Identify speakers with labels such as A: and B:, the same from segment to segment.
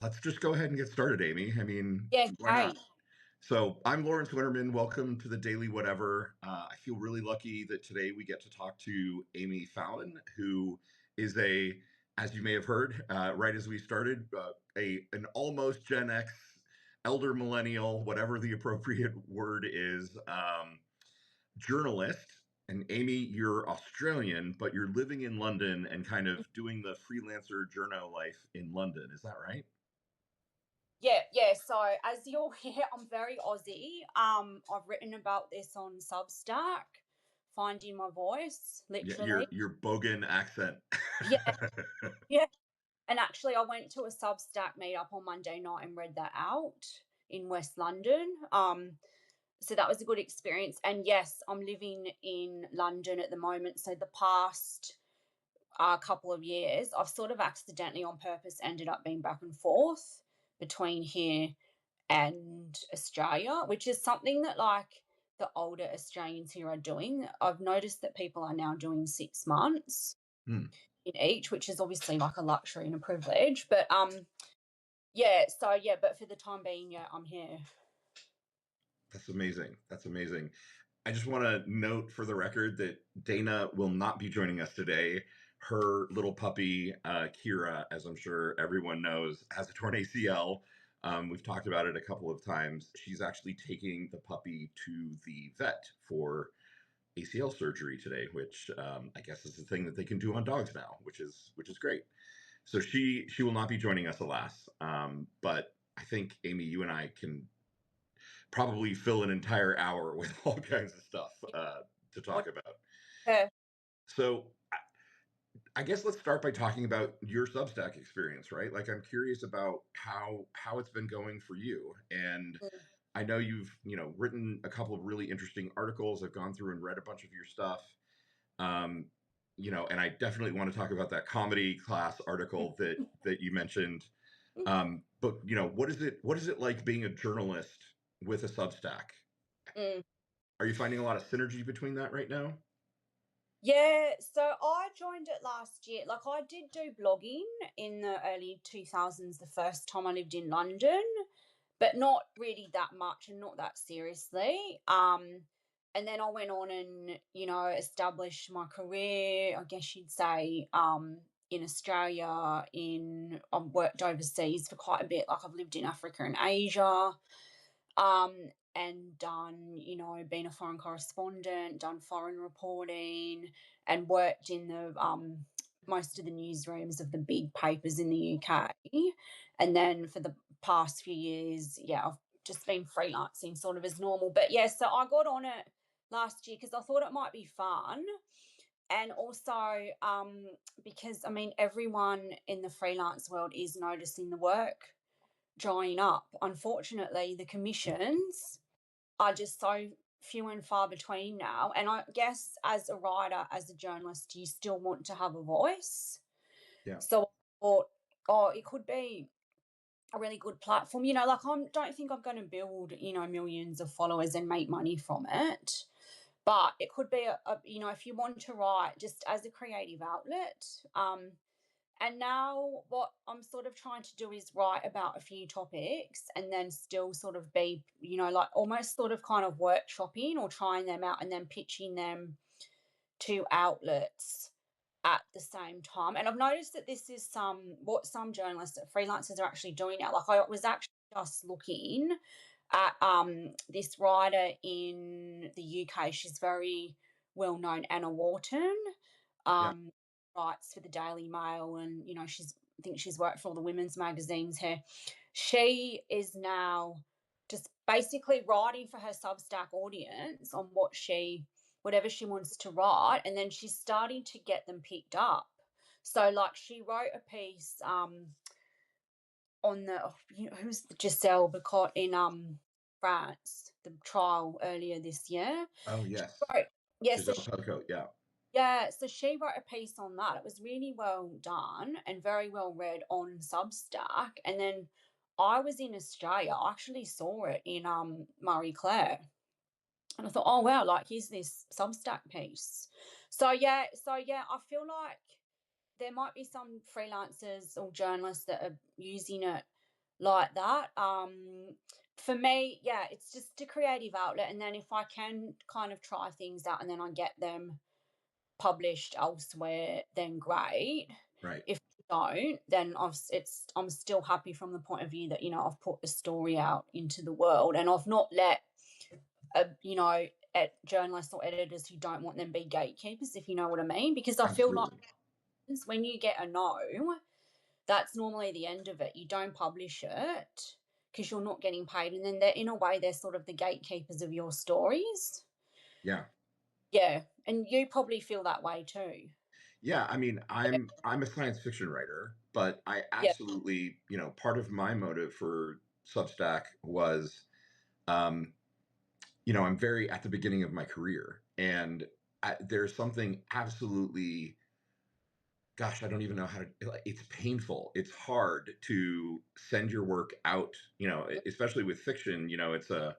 A: Let's just go ahead and get started, Amy. I mean,
B: Yeah,
A: why not?
B: great.
A: So, I'm Lawrence Winterman. Welcome to the Daily Whatever. I feel really lucky that today we get to talk to Amy Fallon, who is as you may have heard, right as we started, an almost Gen X, elder millennial, whatever the appropriate word is, journalist. And Amy, you're Australian, but you're living in London and kind of doing the freelancer journo life in London. Is that right?
B: Yeah. So as you'll hear, I'm very Aussie. I've written about this on Substack, finding my voice,
A: Yeah,
B: literally.
A: your Bogan accent.
B: Yeah, yeah. And actually, I went to a Substack meetup on Monday night and read that out in West London. So that was a good experience. And yes, I'm living in London at the moment. So the past couple of years, I've sort of accidentally on purpose ended up being back and forth between here and Australia, which is something that like the older Australians here are doing. I've noticed that people are now doing 6 months
A: Hmm,
B: in each, which is obviously like a luxury and a privilege. But but for the time being, yeah, I'm here.
A: that's amazing. That's amazing. I just want to note for the record that Dana will not be joining us today. Her little puppy, Kira, as I'm sure everyone knows, has a torn ACL. We've talked about it a couple of times. She's actually taking the puppy to the vet for ACL surgery today, which I guess is the thing that they can do on dogs now, which is great. So she will not be joining us, alas. But I think Amy, you and I can probably fill an entire hour with all kinds of stuff to talk about.
B: Yeah.
A: So I guess let's start by talking about your Substack experience, right? Like I'm curious about how it's been going for you. And I know you've, written a couple of really interesting articles. I've gone through and read a bunch of your stuff. Um, and I definitely want to talk about that comedy class article that you mentioned. But what is it like being a journalist with a Substack?
B: Mm.
A: Are you finding a lot of synergy between that right now?
B: Yeah, so I joined it last year. Like I did do blogging in the early 2000s the first time I lived in London, but not really that much and not that seriously. And then I went on and, established my career, I guess you'd say, in Australia, I've worked overseas for quite a bit. Like I've lived in Africa and Asia, um, and done, been a foreign correspondent, done foreign reporting, and worked in the most of the newsrooms of the big papers in the UK. And then for the past few years, yeah, I've just been freelancing sort of as normal. But yeah, so I got on it last year because I thought it might be fun. And also because, I mean, everyone in the freelance world is noticing the work drying up. Unfortunately, the commissions are just so few and far between now. And I guess as a writer, as a journalist, you still want to have a voice.
A: Yeah.
B: So I thought, oh, it could be a really good platform. Like I don't think I'm going to build, millions of followers and make money from it. But it could be if you want to write just as a creative outlet. And now what I'm sort of trying to do is write about a few topics and then still sort of be, like almost sort of kind of workshopping or trying them out and then pitching them to outlets at the same time. And I've noticed that this is what some journalists, freelancers are actually doing now. Like I was actually just looking at this writer in the UK. She's very well known, Anna Wharton.
A: Yeah.
B: Um, writes for the Daily Mail, and I think she's worked for all the women's magazines here. She is now just basically writing for her Substack audience on whatever she wants to write, and then she's starting to get them picked up. So like she wrote a piece on who's the Giselle Bicot in France, the trial earlier this year.
A: Oh
B: She
A: yes.
B: wrote, yeah, so
A: Giselle Pellcoat. Yeah.
B: she wrote a piece on that. It was really well done and very well read on Substack. And then I was in Australia. I actually saw it in Marie Claire. And I thought, oh wow, like here's this Substack piece. So yeah, I feel like there might be some freelancers or journalists that are using it like that. For me, yeah, it's just a creative outlet, and then if I can kind of try things out and then I get them published elsewhere, then great.
A: Right.
B: If I don't, then I'm still happy from the point of view that I've put the story out into the world, and I've not let journalists or editors who don't want them be gatekeepers, if you know what I mean. Because I feel like
A: Absolutely.
B: when you get a no, that's normally the end of it. You don't publish it because you're not getting paid, and then they're in a way they're sort of the gatekeepers of your stories.
A: Yeah.
B: Yeah, and you probably feel that way too.
A: Yeah, I mean, I'm a science fiction writer, but I
B: Yeah.
A: absolutely, part of my motive for Substack was, um, I'm very at the beginning of my career, and there's something absolutely, gosh, I don't even know how to. It's painful. It's hard to send your work out, especially with fiction. It's a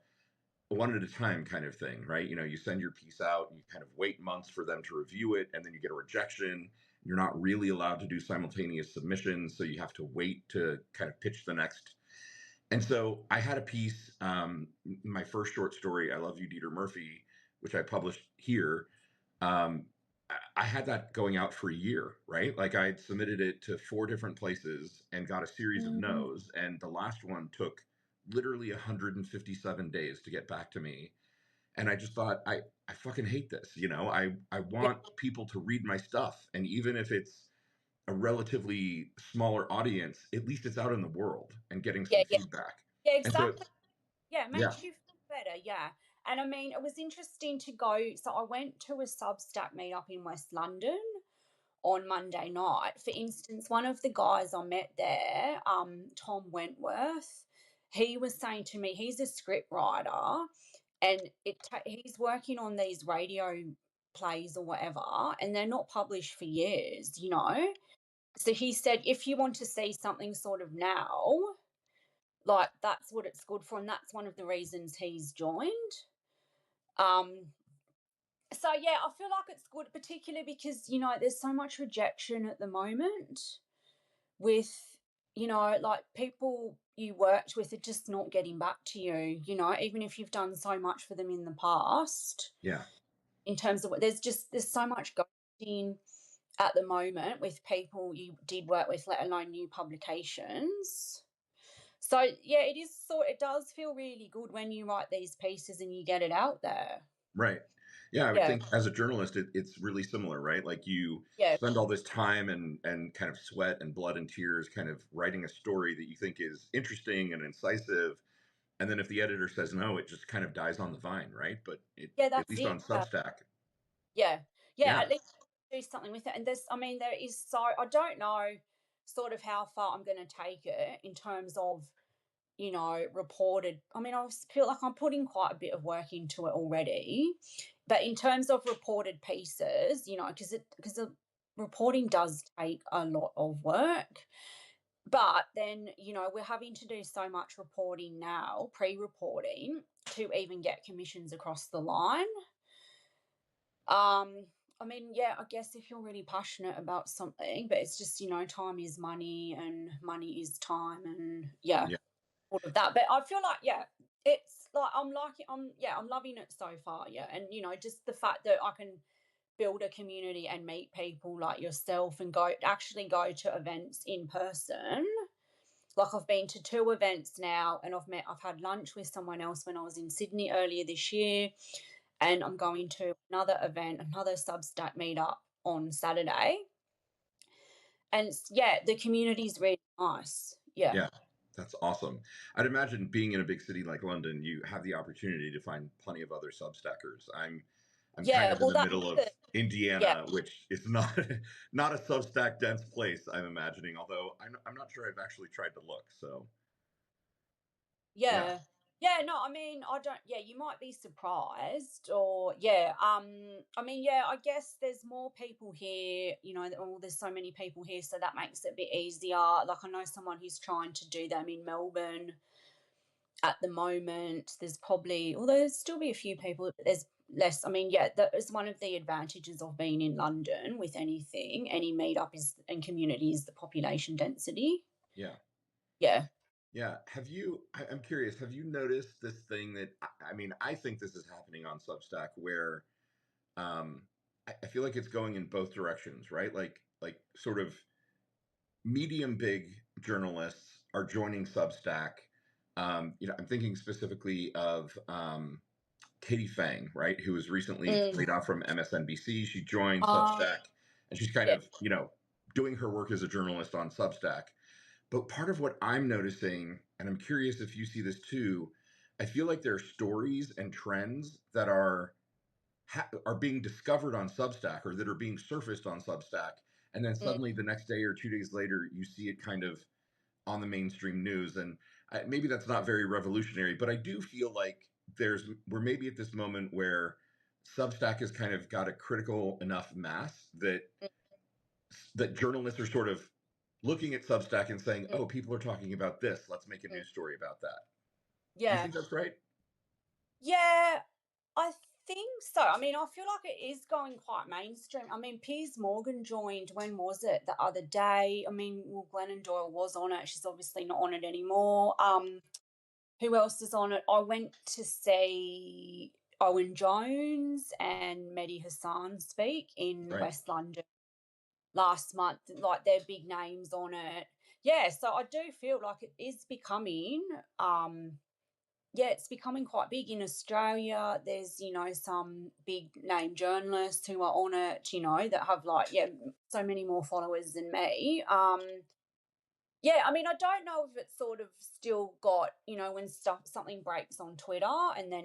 A: one at a time kind of thing, right? You send your piece out, you kind of wait months for them to review it, and then you get a rejection. You're not really allowed to do simultaneous submissions, so you have to wait to kind of pitch the next. And so I had a piece, my first short story, I Love You, Dieter Murphy, which I published here. Um, I had that going out for a year, right? Like I had submitted it to 4 different places and got a series of
B: Mm,
A: no's. And the last one took literally 157 days to get back to me. And I just thought, I fucking hate this. I
B: yeah,
A: want people to read my stuff. And even if it's a relatively smaller audience, at least it's out in the world and getting
B: yeah,
A: some
B: yeah,
A: feedback.
B: yeah,
A: And so,
B: exactly. Yeah, it
A: yeah,
B: makes you feel better. Yeah, and I mean, it was interesting to go. So I went to a Substack meetup in West London on Monday night. For instance, one of the guys I met there, Tom Wentworth, he was saying to me, he's a script writer, and he's working on these radio plays or whatever, and they're not published for years. So he said, if you want to see something sort of now, like that's what it's good for, and that's one of the reasons he's joined. Um, so yeah, I feel like it's good, particularly because there's so much rejection at the moment with like people you worked with are just not getting back to you, even if you've done so much for them in the past.
A: yeah,
B: In terms of what there's so much ghosting at the moment with people you did work with, let alone new publications. So yeah, it does feel really good when you write these pieces and you get it out there.
A: right. Yeah, I would
B: Yeah,
A: think as a journalist, it's really similar, right? Like you
B: yeah,
A: spend all this time and kind of sweat and blood and tears kind of writing a story that you think is interesting and incisive. And then if the editor says no, it just kind of dies on the vine, right? But
B: yeah.
A: at
B: That's
A: least
B: it.
A: on Substack,
B: Yeah, yeah.
A: yeah,
B: At least do something with it. And I mean, there is I don't know sort of how far I'm going to take it in terms of reported. I mean, feel like I'm putting quite a bit of work into it already, but in terms of reported pieces, because the reporting does take a lot of work. But then, we're having to do so much reporting now, pre-reporting, to even get commissions across the line. Um, I mean, yeah, I guess if you're really passionate about something, but it's just, time is money and money is time, and yeah,
A: yeah,
B: all of that. But I feel like, yeah, it's like I'm loving it so far, yeah. And just the fact that I can build a community and meet people like yourself and go to events in person. Like I've been to 2 events now, and I've had lunch with someone else when I was in Sydney earlier this year, and I'm going to another event, another Substack meetup on Saturday. And yeah, the community's really nice. Yeah.
A: yeah. That's awesome. I'd imagine being in a big city like London, you have the opportunity to find plenty of other Substackers. I'm kind
B: Yeah.
A: of in
B: Well,
A: the
B: that's
A: middle of
B: the, yeah.
A: Indiana, which is not not a Substack dense place. I'm imagining, although I'm not sure I've actually tried to look. So yeah,
B: Yeah. Yeah, no, I mean, I don't yeah, you might be surprised or yeah, I mean, yeah, I guess there's more people here, there's so many people here, so that makes it a bit easier. Like I know someone who's trying to do them in Melbourne at the moment. There's probably although there's still be a few people, but there's less. I mean, yeah, that is one of the advantages of being in London with any meetup is and community is the population density.
A: yeah.
B: Yeah.
A: Yeah. I'm curious, have you noticed this thing that, I mean, I think this is happening on Substack where um, I feel like it's going in both directions, right? Like sort of medium big journalists are joining Substack. I'm thinking specifically of Katie Fang, right, who was recently
B: Mm.
A: laid off from MSNBC. She joined
B: Uh,
A: Substack, and she's kind
B: yeah.
A: of, doing her work as a journalist on Substack. But part of what I'm noticing, and I'm curious if you see this too, I feel like there are stories and trends that are being discovered on Substack or that are being surfaced on Substack, and then
B: Mm,
A: suddenly the next day or 2 days later, you see it kind of on the mainstream news. And maybe that's not very revolutionary, but I do feel like we're maybe at this moment where Substack has kind of got a critical enough mass
B: mm,
A: that journalists are sort of looking at Substack and saying,
B: mm,
A: "Oh, people are talking about this. Let's make a
B: mm.
A: news story about that." Do you
B: Yeah.
A: think that's right?
B: Yeah, I think so. I mean, I feel like it is going quite mainstream. I mean, Piers Morgan joined, when was it? The other day. I mean, well, Glennon Doyle was on it. She's obviously not on it anymore. Who else is on it? I went to see Owen Jones and Mehdi Hassan speak in
A: Right.
B: West London last month. Like, they're big names on it. Yeah, so I do feel like it is becoming yeah, it's becoming quite big in Australia. There's, some big name journalists who are on it, that have, like, yeah, so many more followers than me. Yeah, I mean, I don't know if it's sort of still got, when something breaks on Twitter and then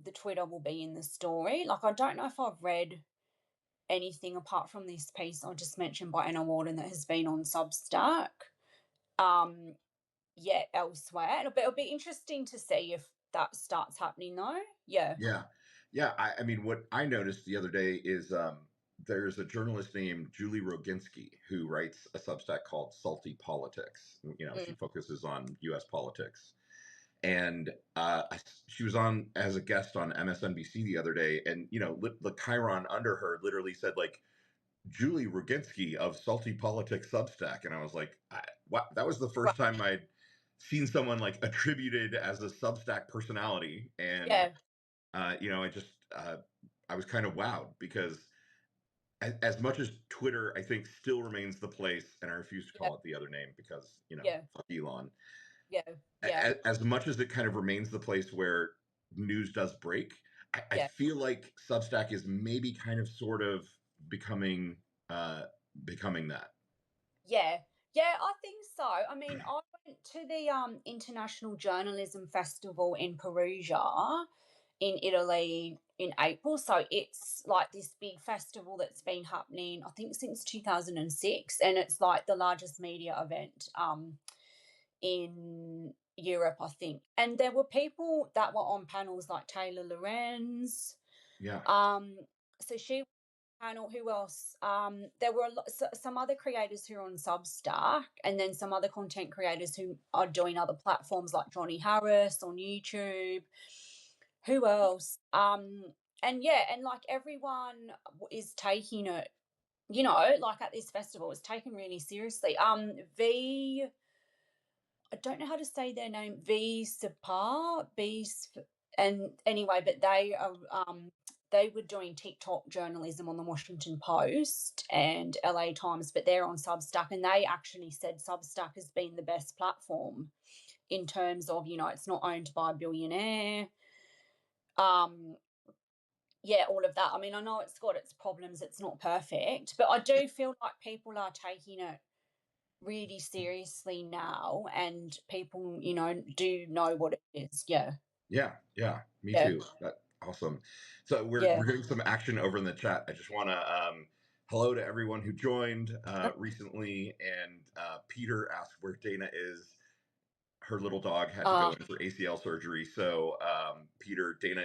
B: the Twitter will be in the story. Like, I don't know if I've read anything apart from this piece I just mentioned by Anna Warden that has been on Substack. Um, yet elsewhere. It'll be interesting to see if that starts happening though. Yeah.
A: Yeah. Yeah. I mean, what I noticed the other day is there's a journalist named Julie Roginski who writes a Substack called Salty Politics. She
B: Mm,
A: focuses on US politics. And she was on as a guest on MSNBC the other day. And, the Chiron under her literally said, like, Julie Roginski of Salty Politics Substack. And I was like, wow, that was the
B: right.
A: first time I'd seen someone like attributed as a Substack personality. And
B: Yeah.
A: I just I was kind of wowed because as much as Twitter, I think, still remains the place, and I refuse to
B: Yeah.
A: call it the other name because
B: Yeah.
A: fuck Elon.
B: Yeah. Yeah.
A: As much as it kind of remains the place where news does break, I
B: Yeah.
A: feel like Substack is maybe kind of sort of becoming uh, becoming that.
B: Yeah. Yeah, I think so. I mean, I went to the International Journalism Festival in Perugia in Italy in April. So it's like this big festival that's been happening, I think, since 2006, and it's like the largest media event in Europe, I think. And there were people that were on panels like Taylor Lorenz.
A: Yeah,
B: Um, so she was on panel. Who else? There were some other creators who are on Substack, and then some other content creators who are doing other platforms like Johnny Harris on YouTube. Who else? And yeah, and like everyone is taking it, like at this festival, it's taken really seriously. I don't know how to say their name, V Sapar, and anyway, but they were doing TikTok journalism on the Washington Post and LA Times, but they're on Substack, and they actually said Substack has been the best platform in terms of, it's not owned by a billionaire. Um, yeah, all of that. I mean, I know it's got its problems, it's not perfect, but I do feel like people are taking it really seriously now, and people, do know what it is. Yeah.
A: yeah, yeah. Me
B: Yeah.
A: too. That awesome. So
B: Yeah.
A: we're getting some action over in the chat. I just want to hello to everyone who joined recently. And Peter asked where Dana is. Her little dog had to go
B: Uh,
A: in for ACL surgery. So, Peter, Dana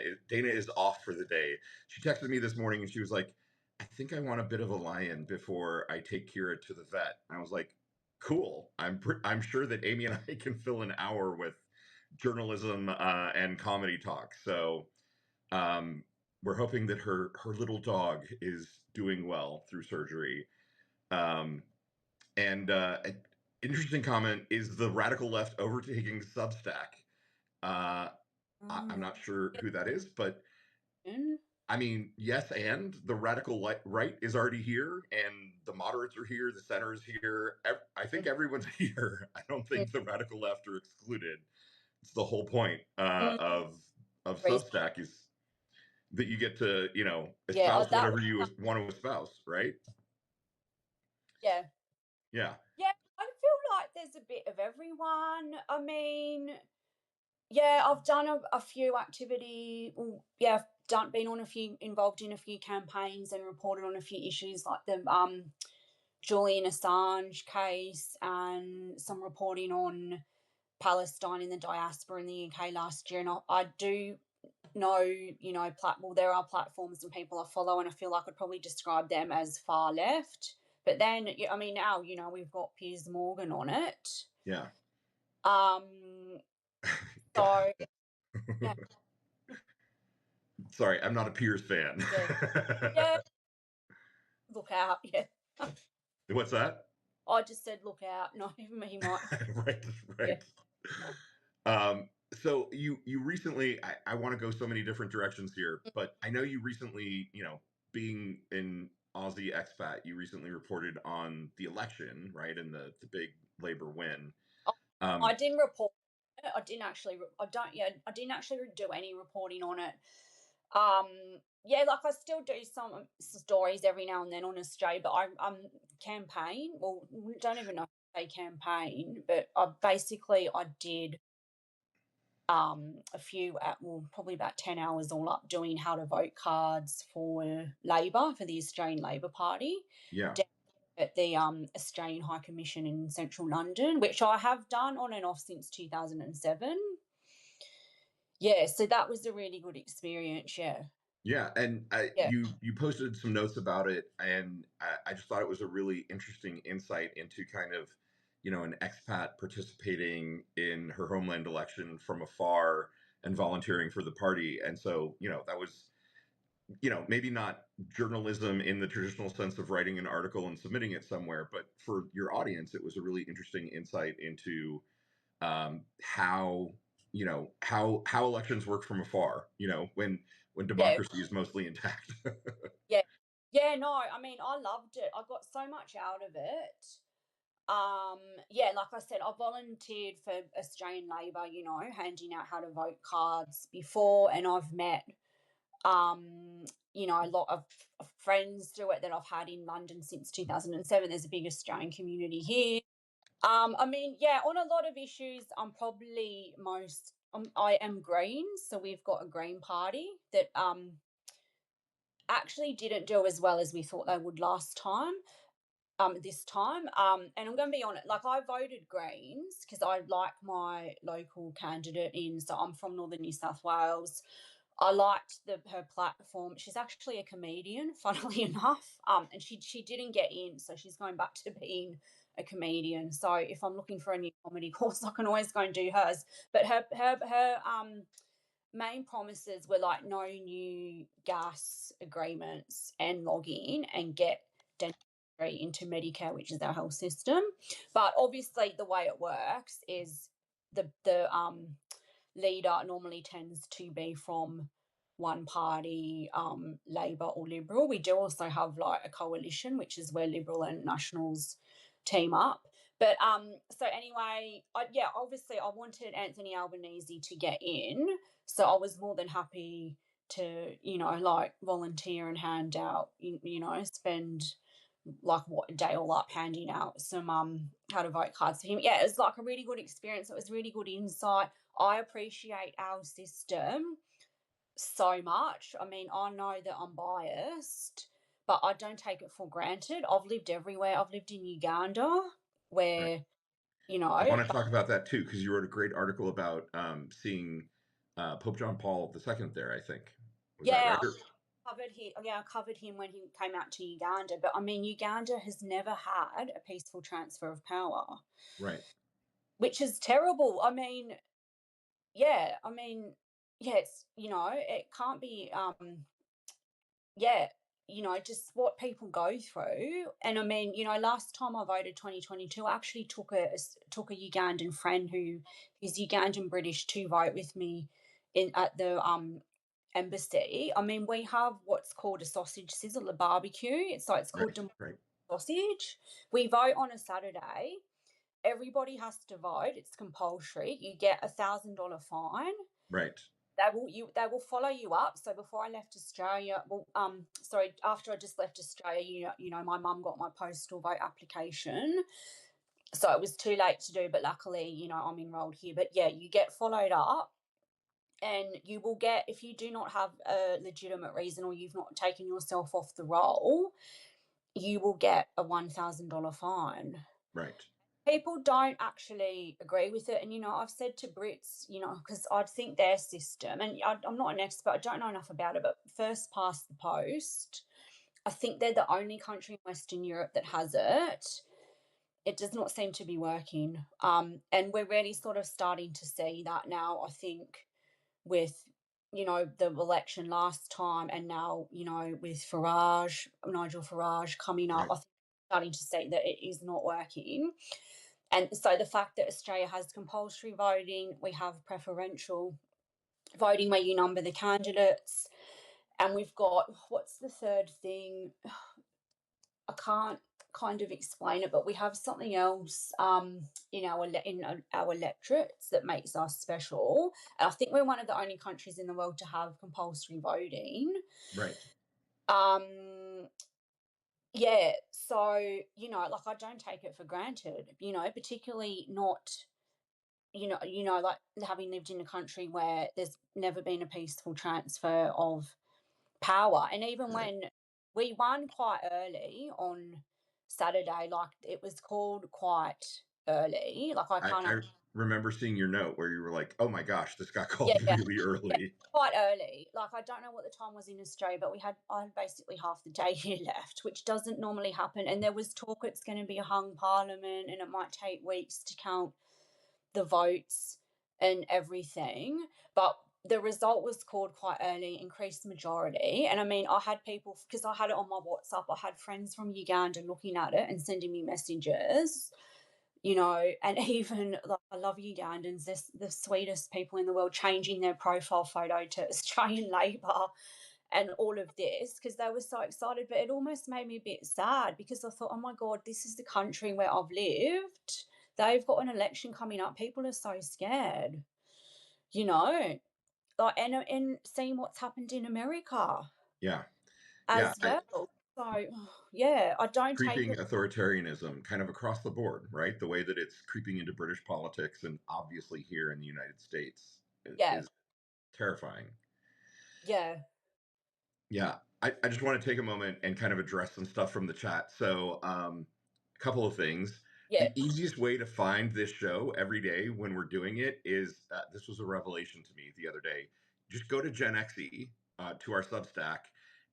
A: is off for the day. She texted me this morning and she was like, "I think I want a bit of a lion before I take Kira to the vet." And I was like, "Cool. I'm sure that Amy and I can fill an hour with journalism and comedy talk." So, um, we're hoping that her little dog is doing well through surgery. Um, and Interesting comment. Is the radical left overtaking Substack? Uh, I'm
B: Oh,
A: not sure who that is, but
B: mm,
A: I mean, yes, and the radical right is already here, and the moderates are here, the center is here. I think everyone's here. I don't
B: mm,
A: think the radical left are excluded. It's the whole point
B: mm,
A: of
B: reason.
A: Substack is that you get to
B: Yeah,
A: espouse
B: that
A: whatever you want to espouse, right?
B: yeah.
A: Yeah,
B: Yeah, I feel like there's a bit of everyone. I mean, yeah, I've done a few yeah, I've been on a few, involved in a few campaigns and reported on a few issues like the Julian Assange case and some reporting on Palestine in the diaspora in the UK last year. And I do know, well, there are platforms and people I follow, and I feel like I'd probably describe them as far left. But then, I mean, now, we've got Piers Morgan on it.
A: yeah.
B: Um,
A: God.
B: so, yeah,
A: Sorry, I'm not a Pierce fan.
B: yeah, yeah, look out. Yeah.
A: What's that?
B: I just said, look out. No, he might.
A: Right,
B: Yeah.
A: right. So you recently, I want to go so many different directions here, but I know you recently, being in Aussie expat, you recently reported on the election, right, and the big Labor win.
B: I I
A: Um,
B: didn't report it. I didn't actually. I don't. Yeah, I didn't actually do any reporting on it. Yeah, like I still do some stories every now and then on Australia, but I'm campaign. Well, don't even know if I say campaign, but I did a few well, probably about 10 hours all up doing how to vote cards for Labor, for the Australian Labor Party,
A: yeah,
B: down at the Australian High Commission in central London, which I have done on and off since 2007. Yeah, so that was a really good experience. Yeah.
A: yeah, and
B: Yeah.
A: you posted some notes about it, and I just thought it was a really interesting insight into kind of, an expat participating in her homeland election from afar and volunteering for the party, and so that was maybe not journalism in the traditional sense of writing an article and submitting it somewhere, but for your audience, it was a really interesting insight into how how elections work from afar. When
B: Yeah.
A: democracy is mostly intact.
B: Yeah. Yeah, no, I mean, I loved it. I got so much out of it. Yeah, like I said, I volunteered for Australian Labor, handing out how to vote cards before, and I've met a lot of friends do it that I've had in London since 2007. There's a big Australian community here. I mean, yeah, on a lot of issues, I'm probably I am Green, so we've got a Green Party that actually didn't do as well as we thought they would last time. This time, and I'm going to be honest. Like I voted Greens because I like my local candidate in. So I'm from Northern New South Wales. I liked her platform. She's actually a comedian, funnily enough. And she didn't get in, so she's going back to being a comedian. So if I'm looking for a new comedy course, I can always go and do hers. But her main promises were like no new gas agreements and log in and get dentistry into Medicare, which is our health system. But obviously, the way it works is the leader normally tends to be from one party, Labor or Liberal. We do also have like a coalition, which is where Liberal and Nationals team up. But so anyway, yeah, obviously I wanted Anthony Albanese to get in, so I was more than happy to, like volunteer and hand out, spend like what a day all up handing out some how to vote cards for him. Yeah, it was like a really good experience. It was really good insight. I appreciate our system so much. I mean, I know that I'm biased, but I don't take it for granted. I've lived everywhere. I've lived in Uganda
A: Right.
B: where,
A: I want to
B: but
A: talk about that too because you wrote a great article about seeing Pope John Paul II there. I think was that
B: yeah,
A: right?
B: I covered him when he came out to Uganda. But I mean, Uganda has never had a peaceful transfer of power,
A: Right.
B: which is terrible. I mean, yeah, yeah, it can't be, yeah, just what people go through. And I mean, last time I voted 2022, I actually took a Ugandan friend who is Ugandan British to vote with me in at the embassy. I mean, we have what's called a sausage sizzle, a barbecue. It's called
A: Right, right,
B: sausage. We vote on a Saturday. Everybody has to vote. It's compulsory. You get $1,000 fine.
A: right,
B: They will follow you up. So before I left Australia, sorry, after I just left Australia, my mum got my postal vote application. So it was too late to do, but luckily, I'm enrolled here. But yeah, you get followed up, and you will get, if you do not have a legitimate reason or you've not taken yourself off the roll, you will get a $1,000 fine.
A: right.
B: People don't actually agree with it. And, I've said to Brits, because I'd think their system, and I'm not an expert, I don't know enough about it, but first past the post, I think they're the only country in Western Europe that has it. It does not seem to be working. And we're really sort of starting to see that now, I think, with, the election last time, and now, with Nigel Farage coming up,
A: Right.
B: I think starting to see that it is not working. And so the fact that Australia has compulsory voting, we have preferential voting where you number the candidates, and we've got, what's the third thing? I can't kind of explain it, but we have something else in our electorates that makes us special. And I think we're one of the only countries in the world to have compulsory voting.
A: Right.
B: Um, yeah, so like I don't take it for granted. Particularly not like having lived in a country where there's never been a peaceful transfer of power. And even
A: Right.
B: when we won quite early on Saturday, like it was called quite early. Like I can't
A: I
B: actually,
A: remember seeing your note where you were like, "Oh my gosh, this got
B: yeah,
A: called
B: yeah,
A: really
B: yeah,
A: early."
B: quite early. Like I don't know what the time was in Australia, but I had basically half the day here left, which doesn't normally happen. And there was talk it's going to be a hung parliament, and it might take weeks to count the votes and everything. But the result was called quite early, increased majority. And I mean, I had people, because I had it on my WhatsApp, I had friends from Uganda looking at it and sending me messages, and even like I love Ugandans, they're the sweetest people in the world, changing their profile photo to Australian Labor and all of this because they were so excited. But it almost made me a bit sad because I thought, oh my God, this is the country where I've lived. They've got an election coming up. People are so scared, you know, like, and seeing what's happened in America
A: Yeah. Yeah.
B: as well. So, yeah, I don't take
A: Creeping
B: it.
A: authoritarianism kind of across the board, right? The way that it's creeping into British politics and obviously here in the United States
B: Yeah,
A: is terrifying.
B: yeah,
A: Yeah, I just want to take a moment and kind of address some stuff from the chat. So, a couple of things.
B: yeah.
A: The easiest way to find this show every day when we're doing it is this was a revelation to me the other day. Just go to Gen XE to our Substack,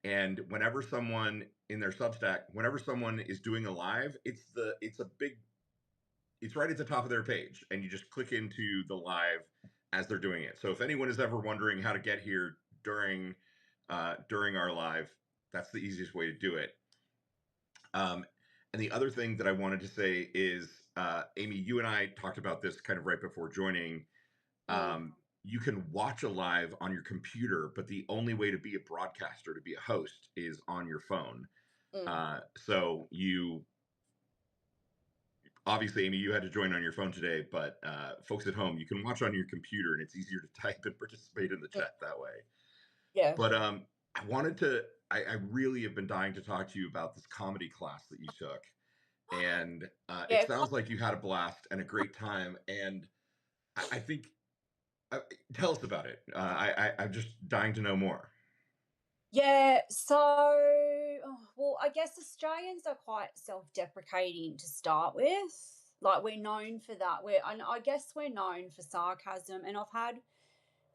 A: and whenever someone in their Substack, whenever someone is doing a live, it's right at the top of their page, and you just click into the live as they're doing it. So if anyone is ever wondering how to get here during our live, that's the easiest way to do it. And the other thing that I wanted to say is, Amy, you and I talked about this kind of right before joining.
B: Mm,
A: You can watch a live on your computer, but the only way to be a broadcaster, to be a host, is on your phone.
B: mm,
A: So you obviously, Amy, you had to join on your phone today, but folks at home, you can watch on your computer, and it's easier to type and participate in the
B: mm,
A: chat that way.
B: yeah,
A: But I wanted to. I really have been dying to talk to you about this comedy class that you took, and it
B: yeah.
A: sounds like you had a blast and a great time. And I think tell us about it. I'm just dying to know more.
B: Yeah, so, well, I guess Australians are quite self-deprecating to start with. Like we're known for that. And I guess we're known for sarcasm. And I've had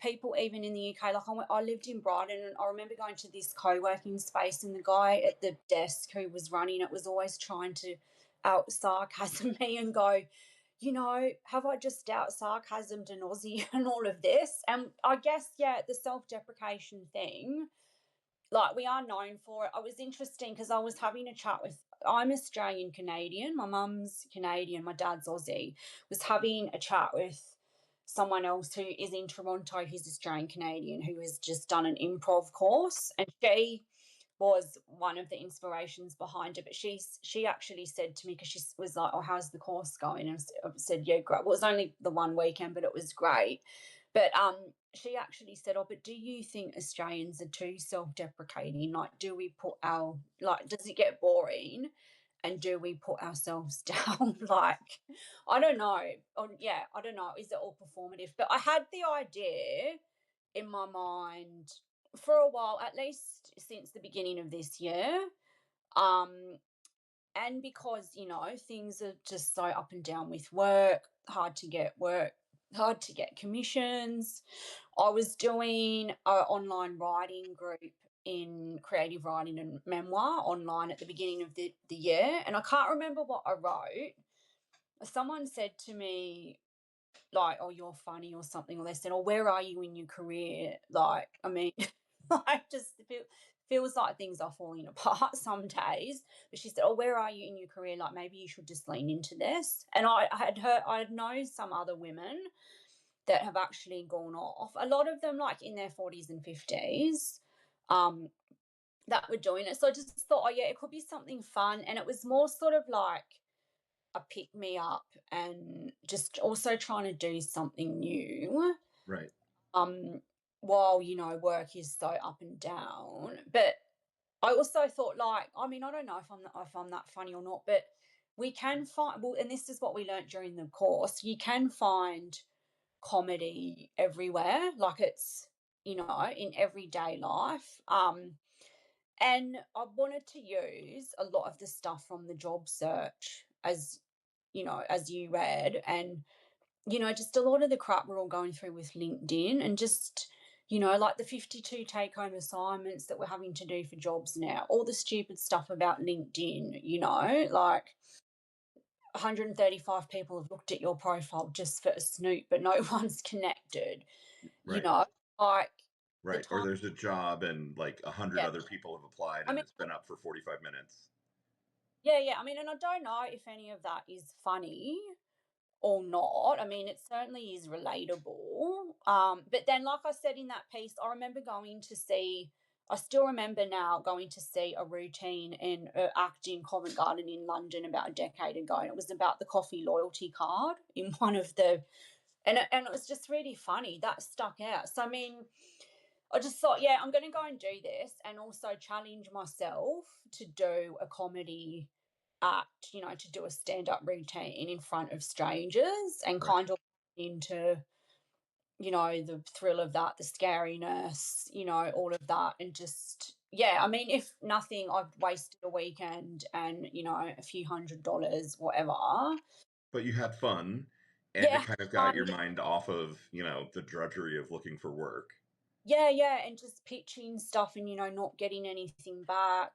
B: people even in the UK, like I lived in Brighton, and I remember going to this co-working space, and the guy at the desk who was running it was always trying to out sarcasm me and go, have I just out sarcasmed an Aussie and all of this? And I guess, yeah, the self-deprecation thing, like, we are known for it. I was interesting because I was having a chat with, I'm Australian Canadian, my mum's Canadian, my dad's Aussie. Was having a chat with someone else who is in Toronto, who's Australian Canadian, who has just done an improv course, and she was one of the inspirations behind it. But she actually said to me, because she was like, "Oh, how's the course going?" And I said, "Yeah, great." Well, it was only the one weekend, but it was great. But she actually said, "Oh, but do you think Australians are too self-deprecating? Like, do we put our like, does it get boring?" And do we put ourselves down? Like, I don't know. Yeah, I don't know. Is it all performative? But I had the idea in my mind for a while, at least since the beginning of this year. Um, and because, things are just so up and down with work, hard to get commissions. I was doing an online writing group in creative writing and memoir online at the beginning of the year. And I can't remember what I wrote. Someone said to me, like, "Oh, you're funny," or something, or they said, "Oh, where are you in your career?" Like, I mean, I just feels like things are falling apart some days. But she said, "Oh, where are you in your career? Like, maybe you should just lean into this." And I had known some other women that have actually gone off. A lot of them, like in their 40s and 50s, um, that were doing it. So I just thought, oh yeah, it could be something fun. And it was more sort of like a pick me up and just also trying to do something new.
A: Right.
B: Um, while work is so up and down. But I also thought, like, I mean, I don't know if I'm that funny or not, but we can find, well, and this is what we learnt during the course. You can find comedy everywhere, like it's in everyday life. And I wanted to use a lot of the stuff from the job search, as you read, and just a lot of the crap we're all going through with LinkedIn, and just like the 52 take home assignments that we're having to do for jobs now, all the stupid stuff about LinkedIn, like 135 people have looked at your profile just for a snoop, but no one's connected, you
A: Right.
B: know, like the
A: Right. Or
B: time.
A: there's a job and like 100
B: Yeah.
A: other people have applied
B: I
A: and
B: mean,
A: it's been up for 45 minutes.
B: yeah, yeah. I mean, and I don't know if any of that is funny or not. I mean, it certainly is relatable. But then, like I said in that piece, I remember going to see. I still remember now going to see a routine in act in Covent Garden in London about a decade ago, and it was about the coffee loyalty card in one of the, and it was just really funny. That stuck out. So I mean, I just thought, yeah, I'm going to go and do this, and also challenge myself to do a comedy act, to do a stand up routine in front of strangers, and
A: Right.
B: kind of into, the thrill of that, the scariness, all of that. And just, yeah, I mean, if nothing, I've wasted a weekend and, a few $100, whatever.
A: But you had fun and it
B: Yeah,
A: kind of got
B: fun.
A: your mind off of, the drudgery of looking for work.
B: Yeah, yeah, and just pitching stuff and, not getting anything back,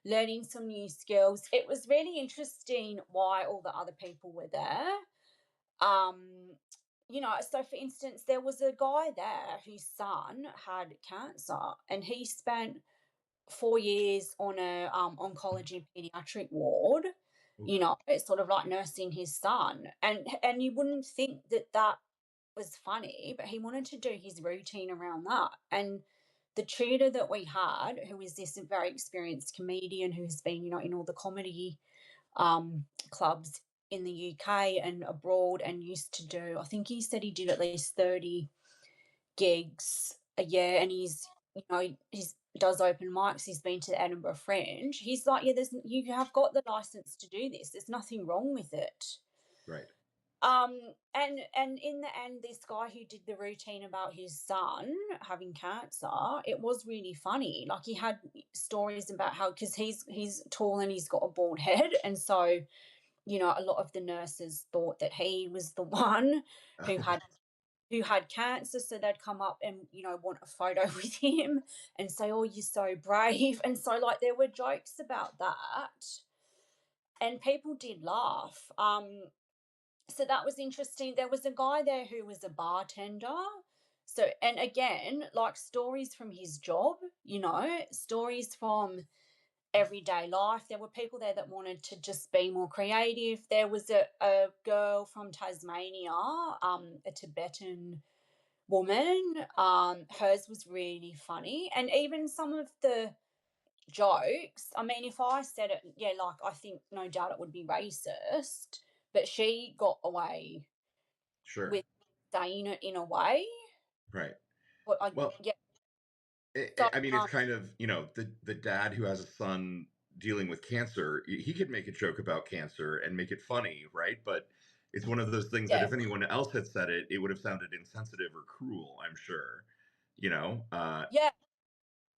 B: learning some new skills. It was really interesting why all the other people were there. Um, so for instance, there was a guy there whose son had cancer, and he spent 4 years on a oncology pediatric ward.
A: Oof.
B: It's sort of like nursing his son, and you wouldn't think that that was funny, but he wanted to do his routine around that. And the tutor that we had, who is this very experienced comedian who's been, in all the comedy clubs in the UK and abroad, and used to do, I think he said he did at least 30 gigs a year, and he's does open mics. He's been to the Edinburgh Fringe. He's like, yeah, you have got the license to do this. There's nothing wrong with it.
A: Right.
B: And in the end, this guy who did the routine about his son having cancer, it was really funny. Like, he had stories about how, because he's tall and he's got a bald head, and so a lot of the nurses thought that he was the one who had who had cancer, so they'd come up and want a photo with him and say, "Oh, you're so brave," and so, like, there were jokes about that, and people did laugh. So that was interesting. There was a guy there who was a bartender, So, and again, like stories from his job, stories from everyday life. There were people there that wanted to just be more creative. There was a girl from Tasmania, a Tibetan woman. Hers was really funny. And even some of the jokes, I mean, if I said it, yeah, like I think no doubt it would be racist, but she got away
A: Sure.
B: with saying it in a way.
A: Right.
B: But I,
A: Well,
B: yeah, so
A: I mean, it's kind of, the dad who has a son dealing with cancer. He could make a joke about cancer and make it funny, right? But it's one of those things that
B: yeah,
A: if anyone else had said it, it would have sounded insensitive or cruel, I'm sure. You know?
B: yeah,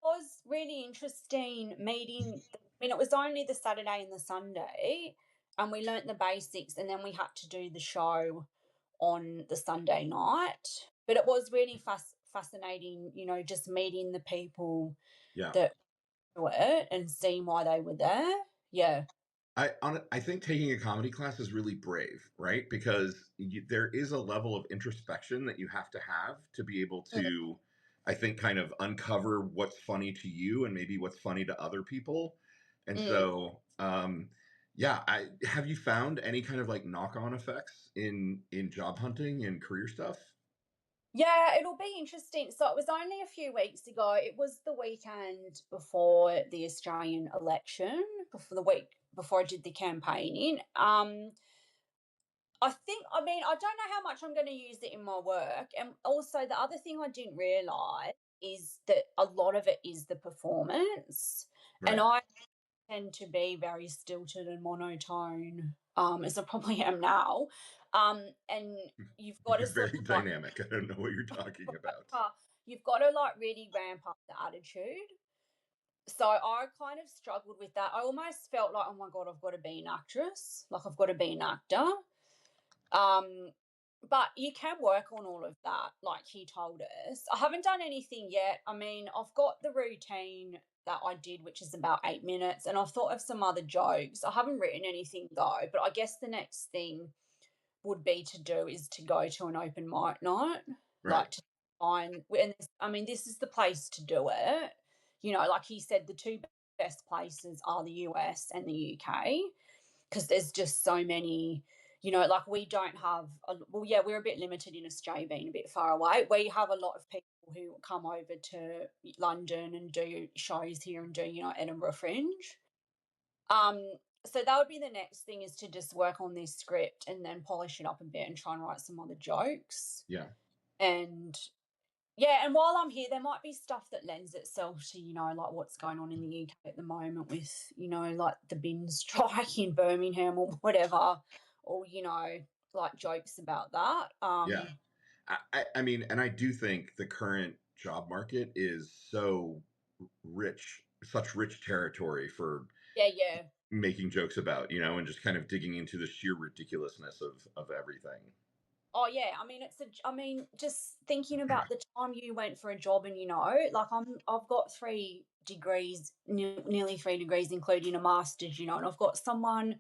B: was really interesting meeting. I mean, it was only the Saturday and the Sunday, and we learnt the basics, and then we had to do the show on the Sunday night. But it was really fascinating, just meeting the people
A: Yeah.
B: that do it and seeing why they were there. Yeah.
A: I think taking a comedy class is really brave, right? Because there is a level of introspection that you have to be able
B: Mm,
A: to, I think, kind of uncover what's funny to you and maybe what's funny to other people. And
B: mm.
A: so, yeah, have you found any kind of like knock-on effects in job hunting and career stuff?
B: Yeah, it'll be interesting. So it was only a few weeks ago. It was the weekend before the Australian election, before the week before I did the campaigning. I mean, I don't know how much I'm going to use it in my work. And also, the other thing I didn't realize is that a lot of it is the performance. And
A: Right.
B: I tend to be very stilted and monotone, as I probably am now. And you've got to
A: You're
B: sort
A: very
B: of like,
A: dynamic. I don't know what you're talking about.
B: you've got to like really ramp up the attitude. So I kind of struggled with that. I almost felt like, oh my God, I've got to be an actress. Like I've got to be an actor. Um, but you can work on all of that, like he told us. I haven't done anything yet. I mean, I've got the routine that I did, which is about 8 minutes, and I've thought of some other jokes. I haven't written anything though, but I guess the next thing would be to do is to go to an open mic night,
A: Right.
B: like to find. And I mean, this is the place to do it. Like he said, the two best places are the US and the UK because there's just so many. Like we don't have. Well, yeah, we're a bit limited in Australia, being a bit far away. We have a lot of people who come over to London and do shows here and do Edinburgh Fringe. Um, so that would be the next thing is to just work on this script and then polish it up a bit and try and write some other jokes.
A: Yeah.
B: And yeah, and while I'm here, there might be stuff that lends itself to, like what's going on in the UK at the moment with, like the bin strike in Birmingham or whatever, or, like jokes about that.
A: Yeah. I mean, and I do think the current job market is so rich, such rich territory for
B: Yeah, yeah.
A: making jokes about, and just kind of digging into the sheer ridiculousness of everything.
B: Oh yeah, I mean I mean just thinking about the time you went for a job and like I've got 3 degrees, nearly 3 degrees including a master's, and I've got someone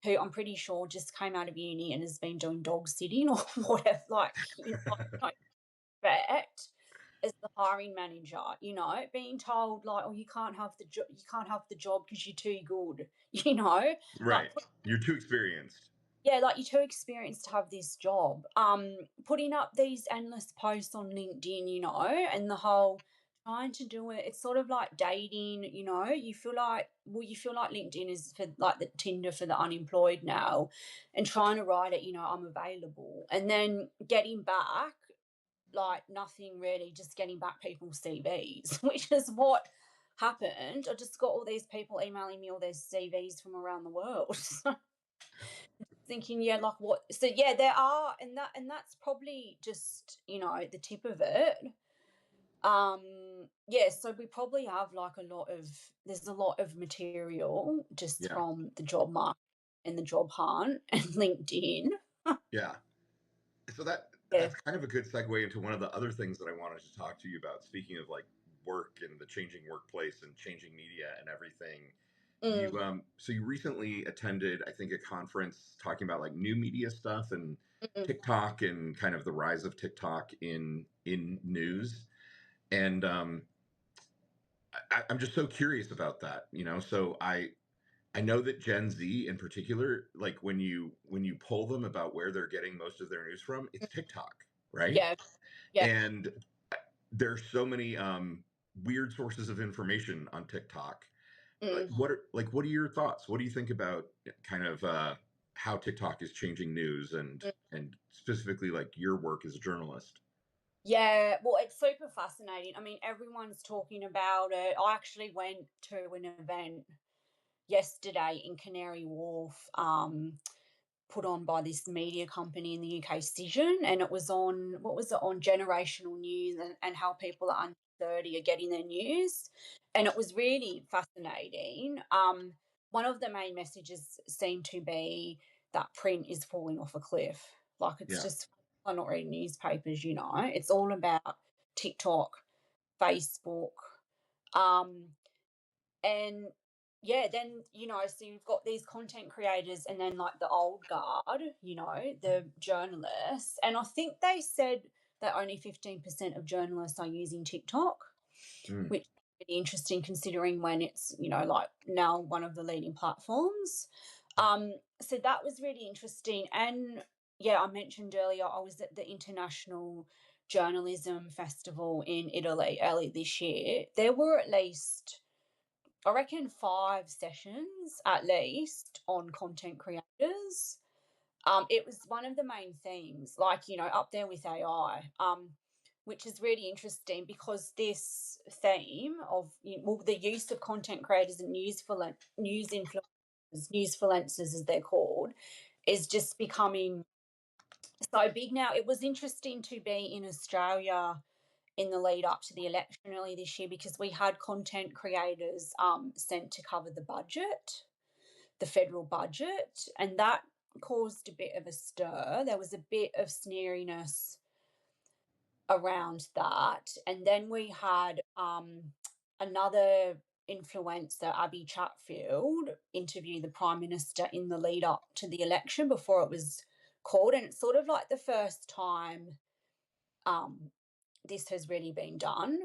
B: who I'm pretty sure just came out of uni and has been doing dog sitting or whatever, like, I don't expect as the hiring manager, being told like, "Oh, you can't have the job because you're too good," like
A: Right. You're too experienced.
B: yeah, like you're too experienced to have this job. Putting up these endless posts on LinkedIn, and the whole trying to do it. It's sort of like dating, you feel like LinkedIn is for like the Tinder for the unemployed now, and trying to write it, I'm available, and then getting back like nothing really, just getting back people's CVs, which is what happened. I just got all these people emailing me all their CVs from around the world. Thinking, yeah, like what? So yeah, there are, and that's probably just the tip of it. Yeah, so we probably have like there's a lot of material just
A: Yeah.
B: from the job market and the job hunt and LinkedIn.
A: Yeah. So
B: Yeah,
A: that's kind of a good segue into one of the other things that I wanted to talk to you about. Speaking of like work and the changing workplace and changing media and everything,
B: Mm,
A: So you recently attended, I think, a conference talking about like new media stuff and
B: mm,
A: TikTok and kind of the rise of TikTok in news. And I'm just so curious about that, you know. So I know that Gen Z in particular, like when you poll them about where they're getting most of their news from, it's
B: mm.
A: TikTok, right?
B: Yeah, yeah.
A: And there's so many weird sources of information on TikTok.
B: Mm.
A: What are your thoughts? What do you think about kind of how TikTok is changing news and specifically like your work as a journalist?
B: Yeah, well, it's super fascinating. I mean, everyone's talking about it. I actually went to an event yesterday in Canary Wharf, put on by this media company in the UK, Cision, and it was on, what was it, on generational news and how people are under 30 are getting their news. And it was really fascinating. One of the main messages seemed to be that print is falling off a cliff. Like it's
A: Yeah,
B: just, I'm not reading newspapers, it's all about TikTok, Facebook. Um, and yeah, then, so you've got these content creators and then like the old guard, the journalists. And I think they said that only 15% of journalists are using TikTok,
A: mm,
B: which is really interesting considering when it's, like now one of the leading platforms. So that was really interesting. And yeah, I mentioned earlier, I was at the International Journalism Festival in Italy early this year. There were at least, I reckon, 5 sessions at least on content creators. It was one of the main themes, like, up there with AI, which is really interesting because this theme of, well, the use of content creators and news influencers, newsfluencers as they're called, is just becoming so big now. It was interesting to be in Australia in the lead up to the election early this year because we had content creators sent to cover the budget, the federal budget, and that caused a bit of a stir. There was a bit of sneeriness around that. And then we had another influencer, Abby Chatfield, interview the Prime Minister in the lead up to the election before it was called. And it's sort of like the first time um, this has really been done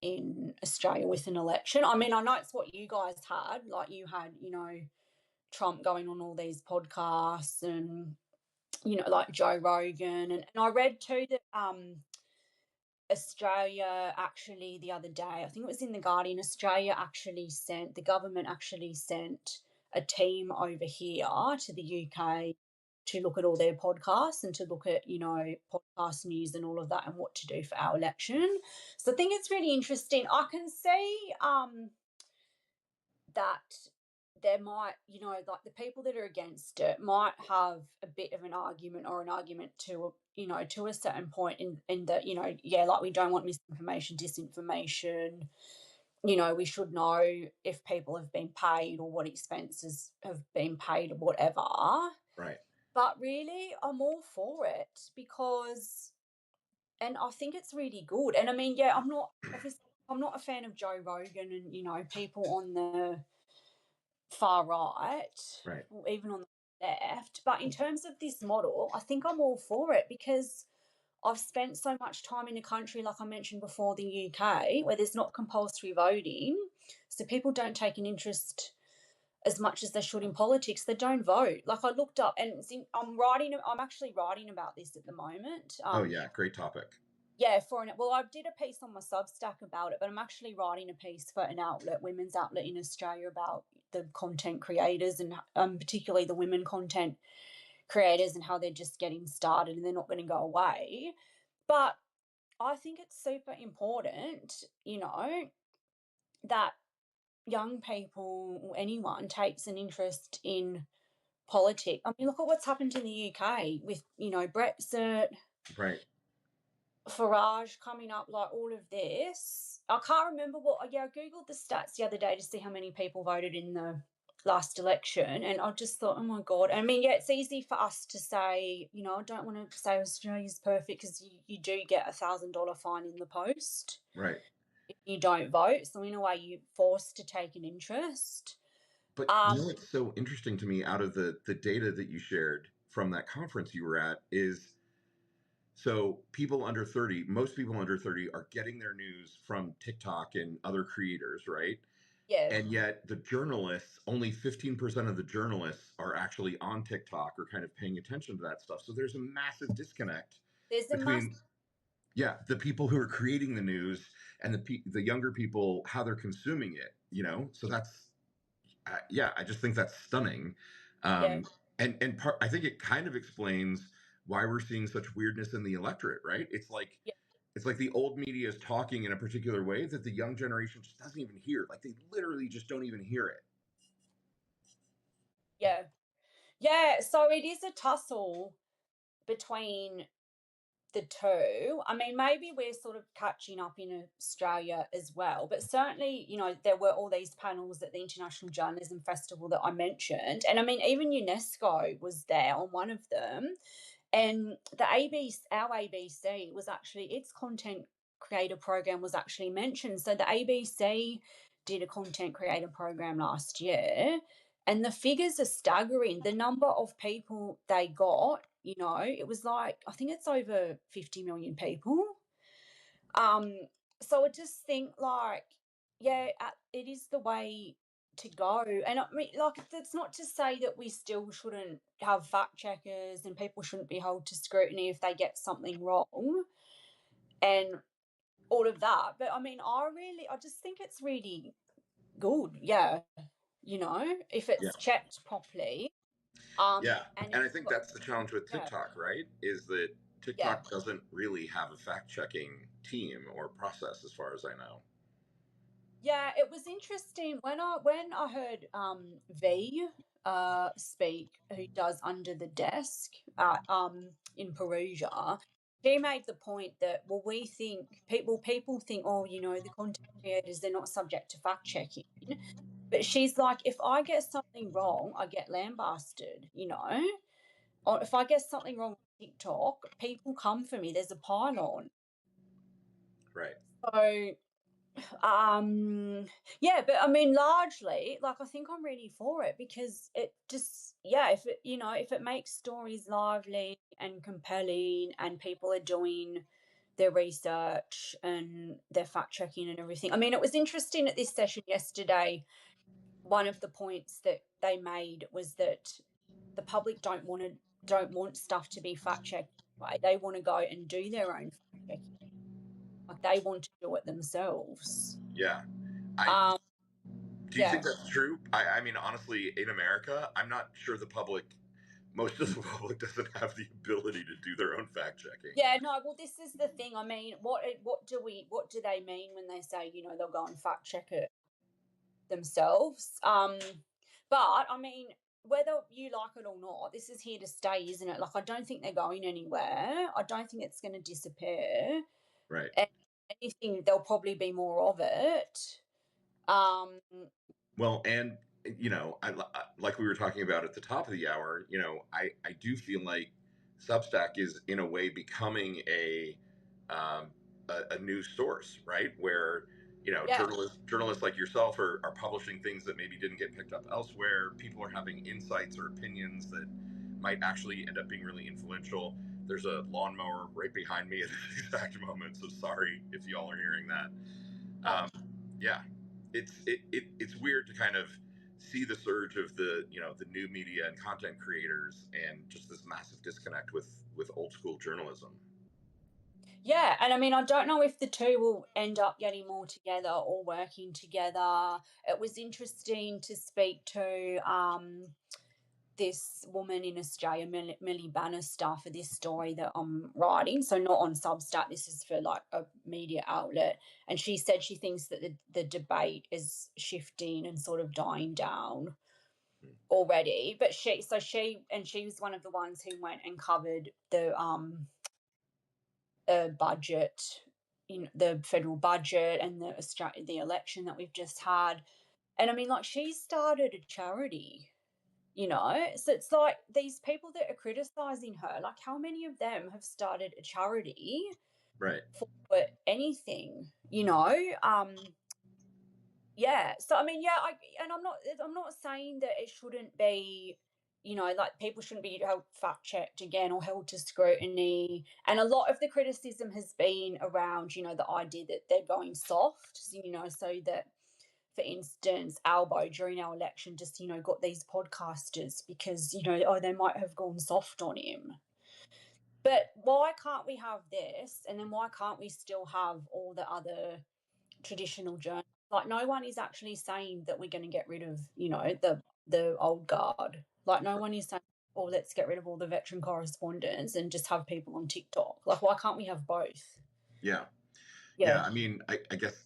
B: in Australia with an election. I mean, I know it's what you guys had. Like you had, Trump going on all these podcasts and, like Joe Rogan. And I read too that Australia actually the other day, I think it was in The Guardian, the government actually sent a team over here to the UK to look at all their podcasts and to look at, podcast news and all of that and what to do for our election. So I think it's really interesting. I can see that there might, like the people that are against it might have a bit of an argument or an argument to, to a certain point in that, yeah, like we don't want misinformation, disinformation. We should know if people have been paid or what expenses have been paid or whatever.
A: right.
B: But really, I'm all for it because, and I think it's really good. And I mean, yeah, I'm not a fan of Joe Rogan and, people on the far right,
A: Right.
B: or even on the left. But in terms of this model, I think I'm all for it because I've spent so much time in a country, like I mentioned before, the UK, where there's not compulsory voting. So people don't take an interest as much as they should in politics. They don't vote. Like I looked up, and I'm actually writing about this at the moment.
A: Oh yeah, great topic.
B: Yeah, well, I did a piece on my Substack about it, but I'm actually writing a piece for an outlet, women's outlet in Australia, about the content creators and particularly the women content creators and how they're just getting started and they're not going to go away. But I think it's super important, that young people or anyone takes an interest in politics. I mean, look at what's happened in the UK with, Brexit,
A: Right.
B: Farage coming up, like all of this. I can't remember yeah, I Googled the stats the other day to see how many people voted in the last election. And I just thought, oh my God. I mean, yeah, it's easy for us to say, I don't want to say Australia's perfect because you do get $1,000 fine in the post
A: Right.
B: if you don't vote. So in a way, you're forced to take an interest.
A: But you
B: Um,
A: know what's so interesting to me out of the data that you shared from that conference you were at is so people under 30, most people under 30 are getting their news from TikTok and other creators, right?
B: yeah,
A: And yet the journalists, only 15% of the journalists are actually on TikTok or kind of paying attention to that stuff. So there's a massive disconnect
B: there's a mass.
A: between, yeah, the people who are creating the news and the younger people, how they're consuming it, you know? So that's, yeah, I just think that's stunning.
B: Yeah,
A: Um, I think it kind of explains why we're seeing such weirdness in the electorate, right?
B: yeah,
A: It's like the old media is talking in a particular way that the young generation just doesn't even hear. Like they literally just don't even hear it.
B: yeah, yeah. So it is a tussle between the two. I mean, maybe we're sort of catching up in Australia as well, but certainly, there were all these panels at the International Journalism Festival that I mentioned. And I mean, even UNESCO was there on one of them. And our ABC was actually, its content creator program was actually mentioned. So the ABC did a content creator program last year, and the figures are staggering. The number of people they got, it was like, I think it's over 50 million people. Um, so I just think like, yeah, it is the way to go. And I mean, like, that's not to say that we still shouldn't have fact checkers and people shouldn't be held to scrutiny if they get something wrong and all of that. But I mean, I just think it's really good. Yeah. If
A: Yeah.
B: it's checked properly.
A: Yeah.
B: And
A: And
B: if
A: I
B: you've
A: think
B: got,
A: that's the challenge with
B: yeah,
A: TikTok, right? Is that
B: yeah.
A: TikTok doesn't really have a fact checking team or process, as far as I know.
B: Yeah, it was interesting when I heard V speak, who does Under the Desk in Perugia. She made the point that, well, we think people think, oh, the content creators, they're not subject to fact checking. But she's like, if I get something wrong, I get lambasted. Or if I get something wrong on TikTok, people come for me. There's a pile.
A: Right.
B: So yeah, but I mean, largely, like, I think I'm ready for it because it just, yeah, if it makes stories lively and compelling and people are doing their research and their fact checking and everything. I mean, it was interesting at this session yesterday. One of the points that they made was that the public don't want stuff to be fact checked, right? They want to go and do their own fact checking. Like, they want to do it themselves.
A: Yeah. I
B: Um,
A: Do you
B: yeah.
A: think that's true? I mean, honestly, in America, I'm not sure most of the public doesn't have the ability to do their own fact checking.
B: Yeah, no, well, this is the thing. I mean, what do they mean when they say, they'll go and fact check it themselves? But I mean, whether you like it or not, this is here to stay, isn't it? Like, I don't think they're going anywhere. I don't think it's going to disappear.
A: Right.
B: And anything, there'll probably be more of it. Um,
A: Well, and like we were talking about at the top of the hour, I do feel like Substack is in a way becoming um, a news source, right? Where
B: yeah,
A: journalists like yourself are publishing things that maybe didn't get picked up elsewhere. People are having insights or opinions that might actually end up being really influential. There's a lawnmower right behind me at this exact moment, so sorry if y'all are hearing that.
B: uh,
A: um, yeah, it's weird to kind of see the surge of the new media and content creators and just this massive disconnect with old school journalism.
B: yeah. And I mean, I don't know if the two will end up getting more together or working together. It was interesting to speak to this woman in Australia, Millie Bannister, for this story that I'm writing. So not on Substack. This is for like a media outlet. And she said she thinks that the debate is shifting and sort of dying down already. But she was one of the ones who went and covered the budget, the federal budget and the election that we've just had. And I mean, like, she started a charity. So it's like these people that are criticizing her, like, how many of them have started a charity
A: Right.
B: for anything? Yeah. So I mean, yeah, and I'm not saying that it shouldn't be, like people shouldn't be held fact checked again or held to scrutiny. And a lot of the criticism has been around, the idea that they're going soft, so that, for instance, Albo during our election just, got these podcasters because, oh, they might have gone soft on him. But why can't we have this? And then why can't we still have all the other traditional journals? Like, no one is actually saying that we're going to get rid of, the old guard. Like, no one is saying, oh, let's get rid of all the veteran correspondents and just have people on TikTok. Like, why can't we have both?
A: Yeah. Yeah.
B: Yeah,
A: I mean, I guess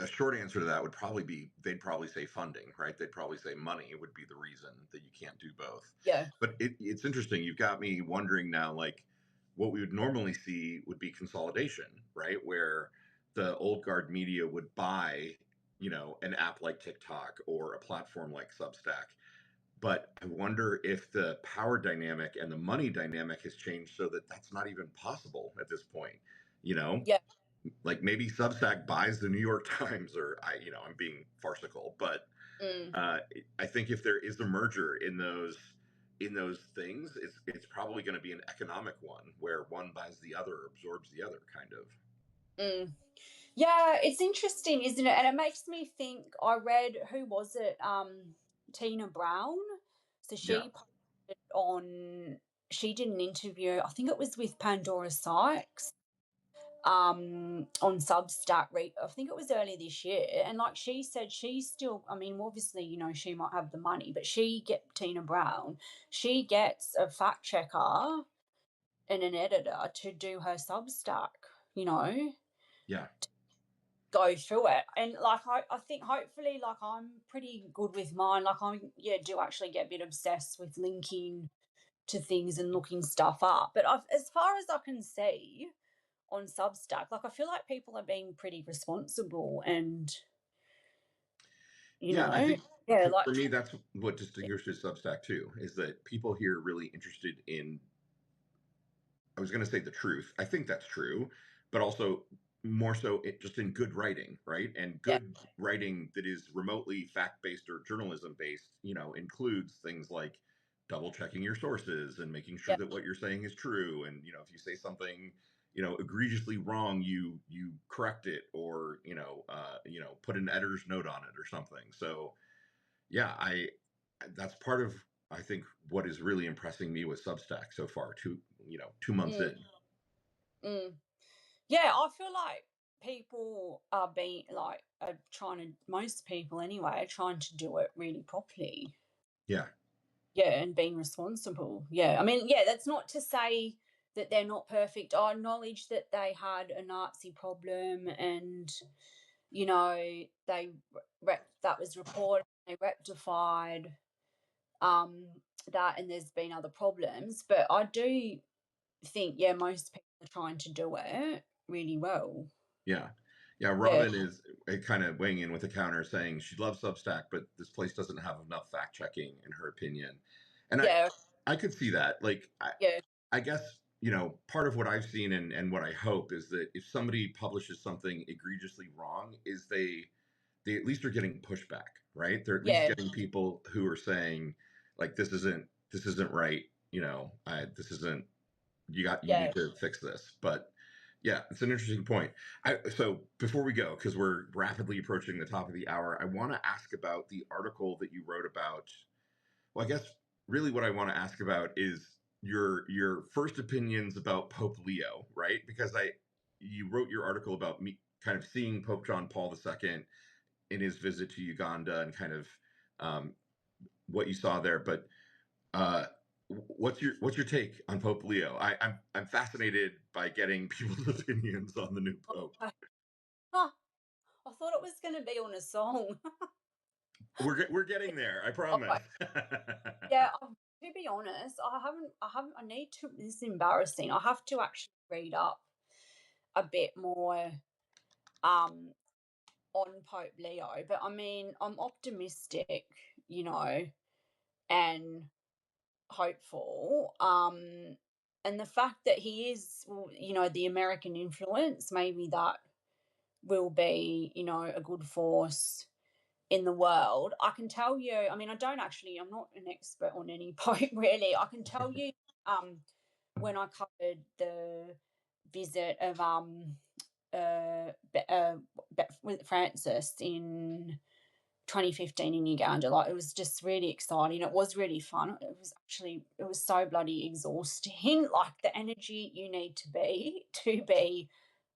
A: a short answer to that would probably be they'd probably say funding, right? They'd probably say money would be the reason that you can't do both.
B: yeah,
A: But it's interesting. You've got me wondering now, like, what we would normally see would be consolidation, right? Where the old guard media would buy, an app like TikTok or a platform like Substack. But I wonder if the power dynamic and the money dynamic has changed so that that's not even possible at this point. You know,
B: yeah.
A: like maybe Substack buys the New York Times, or I'm being farcical, but
B: Mm,
A: uh, I think if there is a merger in those things, it's probably going to be an economic one where one buys the other, absorbs the other, kind of.
B: mm. Yeah, it's interesting, isn't it? And it makes me think. I read, who was it? Tina Brown. So
A: Yeah,
B: she did an interview. I think it was with Pandora Sykes, on Substack. I think it was earlier this year, and like she said, she's still. I mean, obviously, she might have the money, but Tina Brown. She gets a fact checker and an editor to do her Substack. You know,
A: yeah,
B: go through it. And like I think hopefully, like, I'm pretty good with mine. Like, I, yeah, do actually get a bit obsessed with linking to things and looking stuff up. But as far as I can see on Substack, like, I feel like people are being pretty responsible and, you
A: yeah. I
B: know,
A: think
B: yeah,
A: for
B: like,
A: me, that's what distinguishes Substack too, is that people here are really interested in, I was going to say the truth. I think that's true, but also more so just in good writing, right? And
B: yeah,
A: good writing that is remotely fact based or journalism based, includes things like double checking your sources and making sure
B: yeah,
A: that what you're saying is true. And if you say something, egregiously wrong, you correct it, or put an editor's note on it or something. So yeah, I that's part of, I think, what is really impressing me with Substack so far. 2 months
B: mm,
A: in.
B: mm. Yeah, I feel like people are being like, are trying to, most people anyway, are trying to do it really properly.
A: Yeah,
B: Yeah, and being responsible. Yeah. I mean, yeah, that's not to say that they're not perfect. I acknowledge that they had a Nazi problem and, that was reported, they rectified that, and there's been other problems. But I do think, yeah, most people are trying to do it really well.
A: yeah, yeah.
B: Yeah,
A: Robin is kind of weighing in with a counter, saying she loves Substack, but this place doesn't have enough fact checking, in her opinion. And
B: yeah,
A: I could see that. Like,
B: yeah,
A: I guess part of what I've seen, and what I hope is that if somebody publishes something egregiously wrong, is they at least are getting pushback, right? They're at least
B: yeah,
A: getting people who are saying, like, this isn't right. This isn't, you
B: yeah.
A: need to fix this. But yeah, it's an interesting point. So before we go, because we're rapidly approaching the top of the hour, I want to ask about the article that you wrote about. Well, I guess really what I want to ask about is your first opinions about Pope Leo, right? Because you wrote your article about me kind of seeing Pope John Paul II in his visit to Uganda, and kind of um, what you saw there. But uh, what's your take on Pope Leo? I'm fascinated by getting people's opinions on the new Pope.
B: Okay. Huh, I thought it was going to be on a song.
A: We're getting there, I
B: Okay.
A: promise.
B: Yeah, to be honest, I need to, this is embarrassing. I have to actually read up a bit more um on Pope Leo, but I mean, I'm optimistic, you know, and hopeful. And the fact that he is, well, the American influence, maybe that will be, you know, a good force in the world. I can tell you, I mean, I'm not an expert on any pope really. I can tell you, when I covered the visit of with Francis in 2015 in Uganda, like it was just really exciting. It was really fun. It was so bloody exhausting. Like the energy you need to be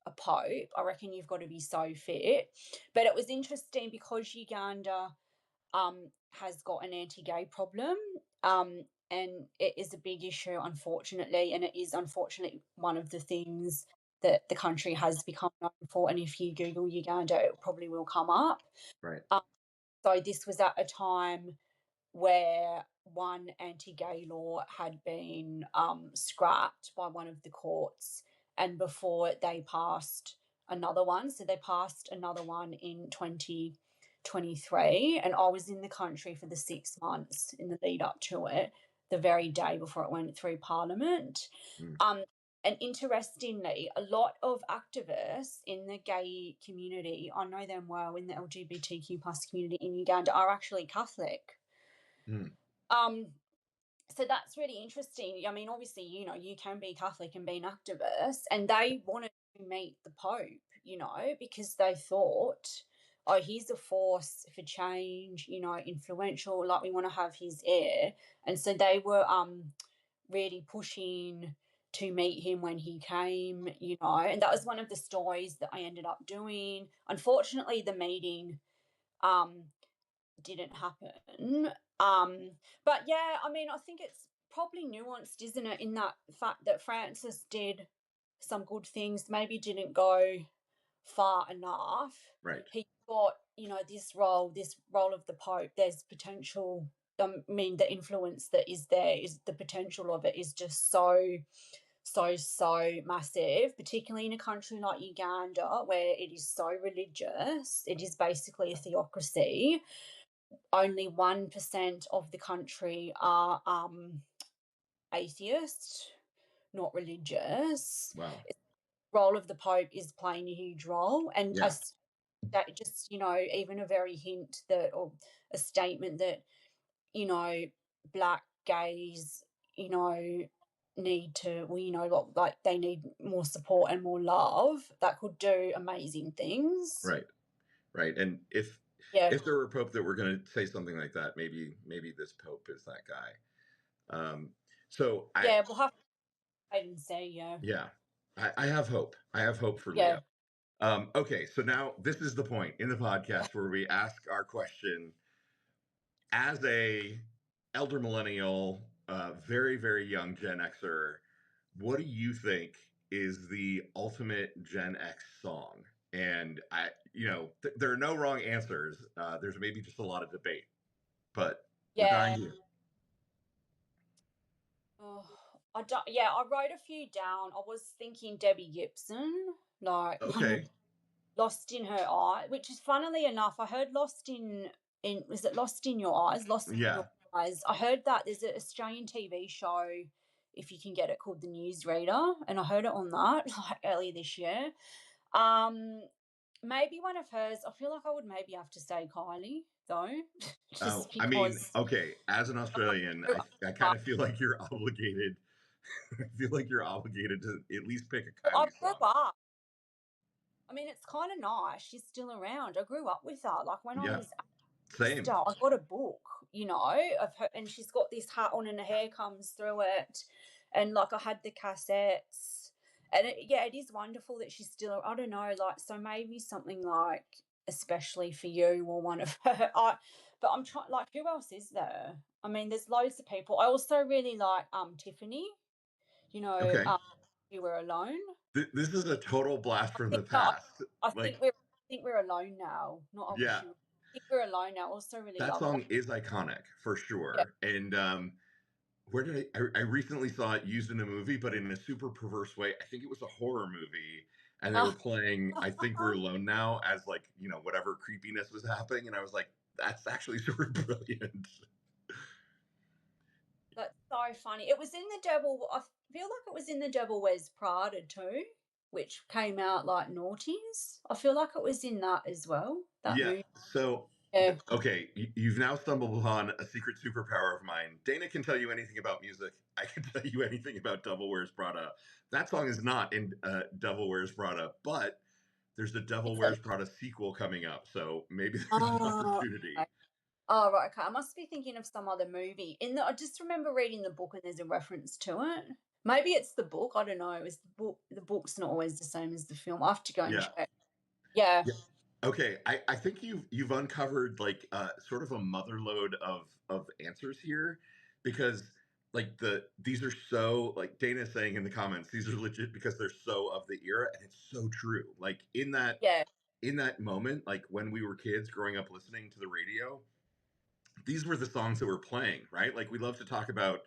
B: a pope. I reckon you've got to be so fit. But it was interesting because Uganda has got an anti-gay problem, and it is a big issue, unfortunately, and it is unfortunately one of the things that the country has become known for. And if you Google Uganda, it probably will come up.
A: Right.
B: Um, so this was at a time where one anti-gay law had been scrapped by one of the courts, and before they passed another one. So they passed another one in 2023, and I was in the country for the 6 months in the lead up to it, the very day before it went through Parliament.
A: Mm.
B: Um, and interestingly, a lot of activists in the gay community, I know them well, in the LGBTQ plus community in Uganda, are actually Catholic.
A: Mm.
B: Um, so that's really interesting. I mean, obviously, you know, you can be Catholic and be an activist, and they wanted to meet the Pope, you know, because they thought, oh, he's a force for change, you know, influential, like we want to have his ear. And so they were really pushing to meet him when he came, you know, and that was one of the stories that I ended up doing. Unfortunately, the meeting um didn't happen. But yeah, I mean, I think it's probably nuanced, isn't it, in that fact that Francis did some good things, maybe didn't go far enough.
A: Right.
B: He got, you know, this role of the Pope. There's potential. I mean, the influence that is there is the potential of it is just so massive, particularly in a country like Uganda where it is so religious. It is basically a theocracy. Only 1% of the country are atheist, not religious.
A: Wow.
B: Role of the Pope is playing a huge role, and
A: Yeah.
B: that just, you know, even a very hint that, or a statement that, you know, black gays, you know, need to, well, you know, like they need more support and more love, that could do amazing things.
A: Right. Right. And
B: Yeah,
A: if there were a pope that were going to say something like that, maybe this pope is that guy. Um, so I
B: yeah, we'll have to wait and see. Yeah,
A: yeah, I have hope. I have hope for Leo.
B: yeah.
A: Okay, so now this is the point in the podcast where we ask our question as a elder millennial, very very young Gen Xer. What do you think is the ultimate Gen X song? And there are no wrong answers. There's maybe just a lot of debate, but we're dying
B: Yeah.
A: to hear.
B: Oh, I don't, yeah, I wrote a few down. I was thinking Debbie Gibson, like one of
A: Okay,
B: Lost in Her Eye, which is funnily enough, I heard Lost in was it Lost in Your Eyes? Lost in Your
A: yeah.
B: Eyes. I heard that there's an Australian TV show, if you can get it, called The Newsreader, and I heard it on that like earlier this year. Um, Maybe one of hers. I feel like I would maybe have to say Kylie though,
A: Oh,
B: just
A: I mean,
B: because
A: okay. As an Australian,
B: I
A: I kind of feel like you're obligated. I feel like you're obligated to at least pick a
B: I
A: Kylie
B: grew
A: song.
B: up. I mean, it's kind of nice. She's still around. I grew up with her. Like when I
A: Yeah,
B: was
A: same.
B: sister, I got a book, you know, of her, and she's got this hat on, and her hair comes through it, and like I had the cassettes, and yeah, it is wonderful that she's still. I don't know, like so maybe something like especially for you or one of her. But I'm trying. Like, who else is there? I mean, there's loads of people. I also really like Tiffany. You know,
A: Okay.
B: You Were Alone.
A: This is a total blast from the
B: No,
A: past.
B: I
A: Like,
B: think we're alone now. Not I wish
A: yeah,
B: you. I think we're alone now. Also, really
A: that
B: love
A: song
B: that.
A: is iconic for
B: Yeah.
A: sure. And where did I recently saw it used in a movie, but in a super perverse way. I think it was a horror movie, and they were
B: Ah,
A: playing "I Think We're Alone Now" as like whatever creepiness was happening, and I was like, that's actually super brilliant.
B: that's so funny. It was in the Devil. I feel like it was in the Devil Wears Prada too. which came out like noughties. I feel like it was in that as well, that
A: Yeah.
B: movie.
A: So,
B: Yeah.
A: okay, you've now stumbled upon a secret superpower of mine. Dana can tell you anything about music. I can tell you anything about Devil Wears Prada. That song is not in Devil Wears Prada, but there's the Devil
B: Is
A: Wears
B: it?
A: Prada sequel coming up. So maybe there's an
B: Oh,
A: opportunity.
B: okay. Oh, right, okay. I must be thinking of some other movie. I just remember reading the book and there's a reference to it. Maybe it's the book. I don't know. It's the book. The book's not always the same as the film. I have to go and
A: Yeah.
B: check. Yeah.
A: Yeah. Okay, I think you've uncovered like sort of a motherload of answers here, because like these are so, like Dana is saying in the comments, these are legit because they're so of the era, and it's so true. Like
B: Yeah.
A: in that moment, like when we were kids growing up listening to the radio, these were the songs that were playing, right? Like we love to talk about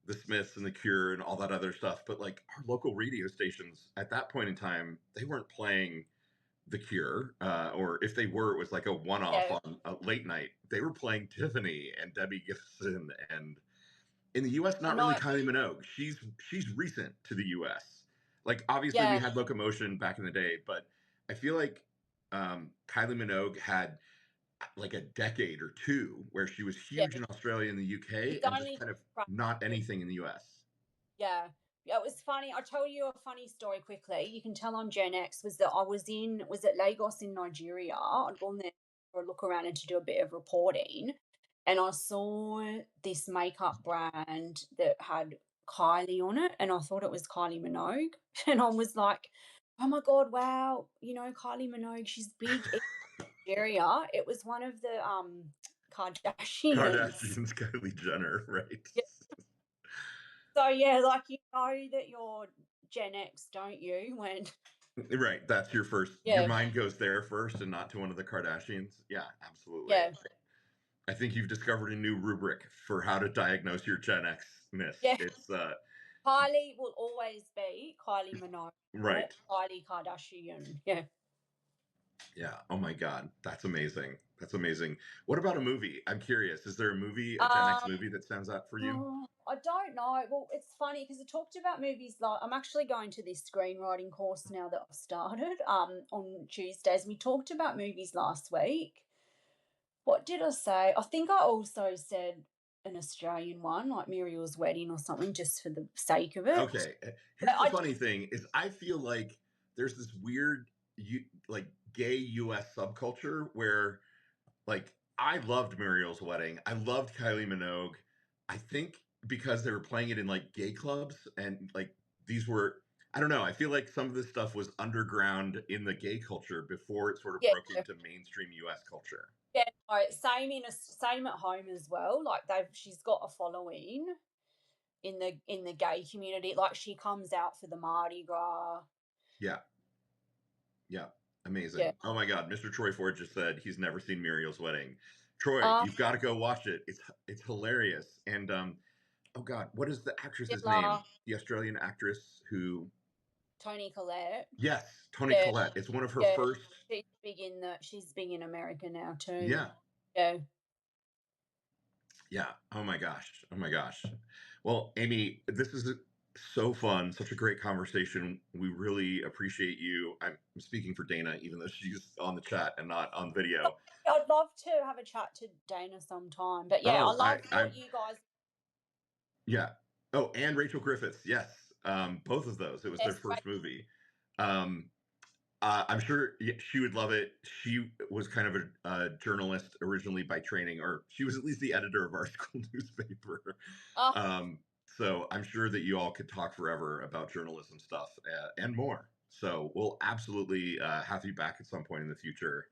A: the Smiths and the Cure and all that other stuff, but like our local radio stations at that point in time, they weren't playing the Cure, or if they were, it was like a one-off
B: Yeah.
A: on a late night. They were playing Tiffany and Debbie Gibson, and in the U.S.,
B: I
A: not really
B: know.
A: Kylie Minogue. She's recent to the U.S. Like obviously we
B: Yeah.
A: had Locomotion back in the day, but I feel like Kylie Minogue had like a decade or two where she was
B: Yeah.
A: huge in Australia and the
B: She's
A: UK, and just
B: only
A: kind of not anything in the US.
B: yeah. Yeah, it was funny. I'll tell you a funny story quickly. You can tell I'm Gen X. Was that I was at Lagos in Nigeria. I'd gone there for a look around and to do a bit of reporting. And I saw this makeup brand that had Kylie on it. And I thought it was Kylie Minogue. And I was like, oh my God, wow. Kylie Minogue, she's big in Nigeria. It was one of the Kardashians.
A: Kardashians, Kylie Jenner, right?
B: So yeah, like that you're Gen X, don't you? When
A: Right, that's your
B: yeah,
A: mind goes there first and not to one of the Kardashians. Yeah, absolutely.
B: yeah,
A: I think you've discovered a new rubric for how to diagnose your Gen X-ness.
B: yeah.
A: It's
B: Kylie will always be Kylie Minogue, not
A: right.
B: Kylie Kardashian. Yeah.
A: Yeah. Oh my God. That's amazing. That's amazing. What about a movie? I'm curious. Is there a movie, a Gen X
B: Um.
A: movie that stands out for you?
B: Oh, I don't know. Well, it's funny because I talked about movies like I'm actually going to this screenwriting course now that I've started on Tuesdays. We talked about movies last week. What did I say? I think I also said an Australian one, like Muriel's Wedding or something, just for the sake of it.
A: Okay.
B: But
A: Here's the funny thing is I feel like there's this weird like gay US subculture where like I loved Muriel's Wedding. I loved Kylie Minogue. I think because they were playing it in like gay clubs, and like these were, I don't know, I feel like some of this stuff was underground in the gay culture before it sort of
B: yeah,
A: broke into mainstream US culture.
B: yeah, no, same at home as well. Like she's got a following in the gay community. Like she comes out for the Mardi Gras.
A: Yeah. Yeah.
B: Yeah.
A: Amazing. Oh my God. Mr. Troy Ford just said he's never seen Muriel's Wedding. Troy,
B: Um,
A: you've got to go watch it. It's hilarious. And oh God, what is the actress's name?
B: Stella,
A: The Australian actress who,
B: Tony Collette.
A: yes, Toni
B: Yeah,
A: Collette. It's one of her
B: yeah.
A: first.
B: She's big in America now too.
A: Yeah.
B: Yeah.
A: Yeah. Oh my gosh. Oh my gosh. Well, Amy, this is so fun. Such a great conversation. We really appreciate you. I'm speaking for Dana, even though she's on the chat and not on video.
B: I'd love to have a chat to Dana sometime. But yeah, I
A: Oh,
B: love
A: I'm
B: what you guys
A: yeah. Oh, and Rachel Griffiths. Yes. Both of those. It was their
B: best way.
A: first movie. Um, I'm sure she would love it. She was kind of a journalist originally by training, or she was at least the editor of our school newspaper.
B: Oh,
A: Um, so I'm sure that you all could talk forever about journalism stuff and more. So we'll absolutely have you back at some point in the future.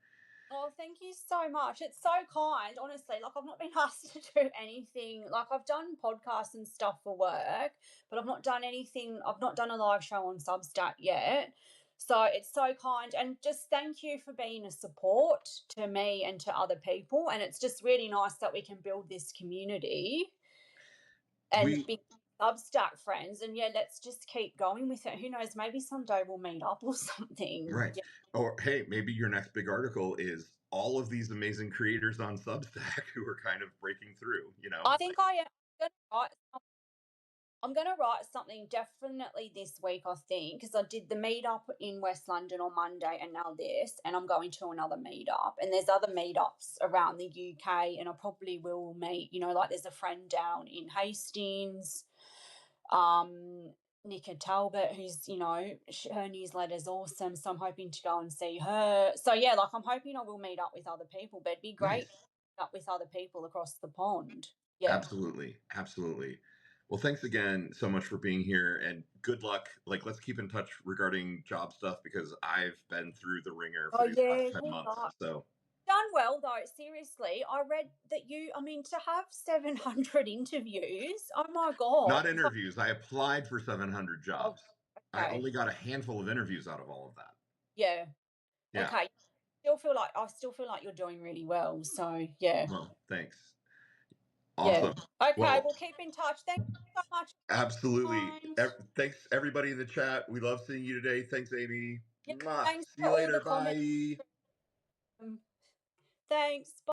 B: oh, thank you so much. It's so kind, honestly. Like I've not been asked to do anything. Like I've done podcasts and stuff for work, but I've not done anything. I've not done a live show on Substack yet. So it's so kind. And just thank you for being a support to me and to other people. And it's just really nice that we can build this community and
A: We
B: be Substack friends. And yeah, let's just keep going with it. Who knows? Maybe someday we'll meet up or something.
A: right.
B: Yeah.
A: Or hey, maybe your next big article is all of these amazing creators on Substack who are kind of breaking through.
B: I think I am going to write I'm gonna write something definitely this week, I think, because I did the meetup in West London on Monday and now this, and I'm going to another meetup. And there's other meetups around the UK, and I probably will meet, like there's a friend down in Hastings, um, Nika Talbot, who's, her newsletter's awesome. So I'm hoping to go and see her. So yeah, like I'm hoping I will meet up with other people, but it'd be great to
A: Nice.
B: meet up with other people across the pond. Yeah.
A: Absolutely. Absolutely. Well, thanks again so much for being here and good luck. Like, let's keep in touch regarding job stuff because I've been through the ringer for
B: Oh
A: these
B: yeah,
A: past 10
B: good
A: months.
B: luck.
A: So,
B: Done well though, seriously. I read that I mean, to have 700 interviews, oh my God.
A: not interviews. I applied for 700
B: Oh,
A: jobs. I
B: okay.
A: only got a handful of interviews out of all of that.
B: Yeah.
A: Yeah.
B: Okay. I still feel like you're doing really well. So yeah.
A: Well, thanks.
B: Yeah.
A: Awesome.
B: Okay,
A: Well,
B: we'll keep in touch. Thank you so much for your
A: absolutely.
B: time.
A: Thanks, everybody in the chat. We love seeing you today. Thanks, Amy.
B: Yeah,
A: Mwah.
B: thanks
A: See
B: for
A: you
B: all the
A: later.
B: comments.
A: Bye.
B: Thanks.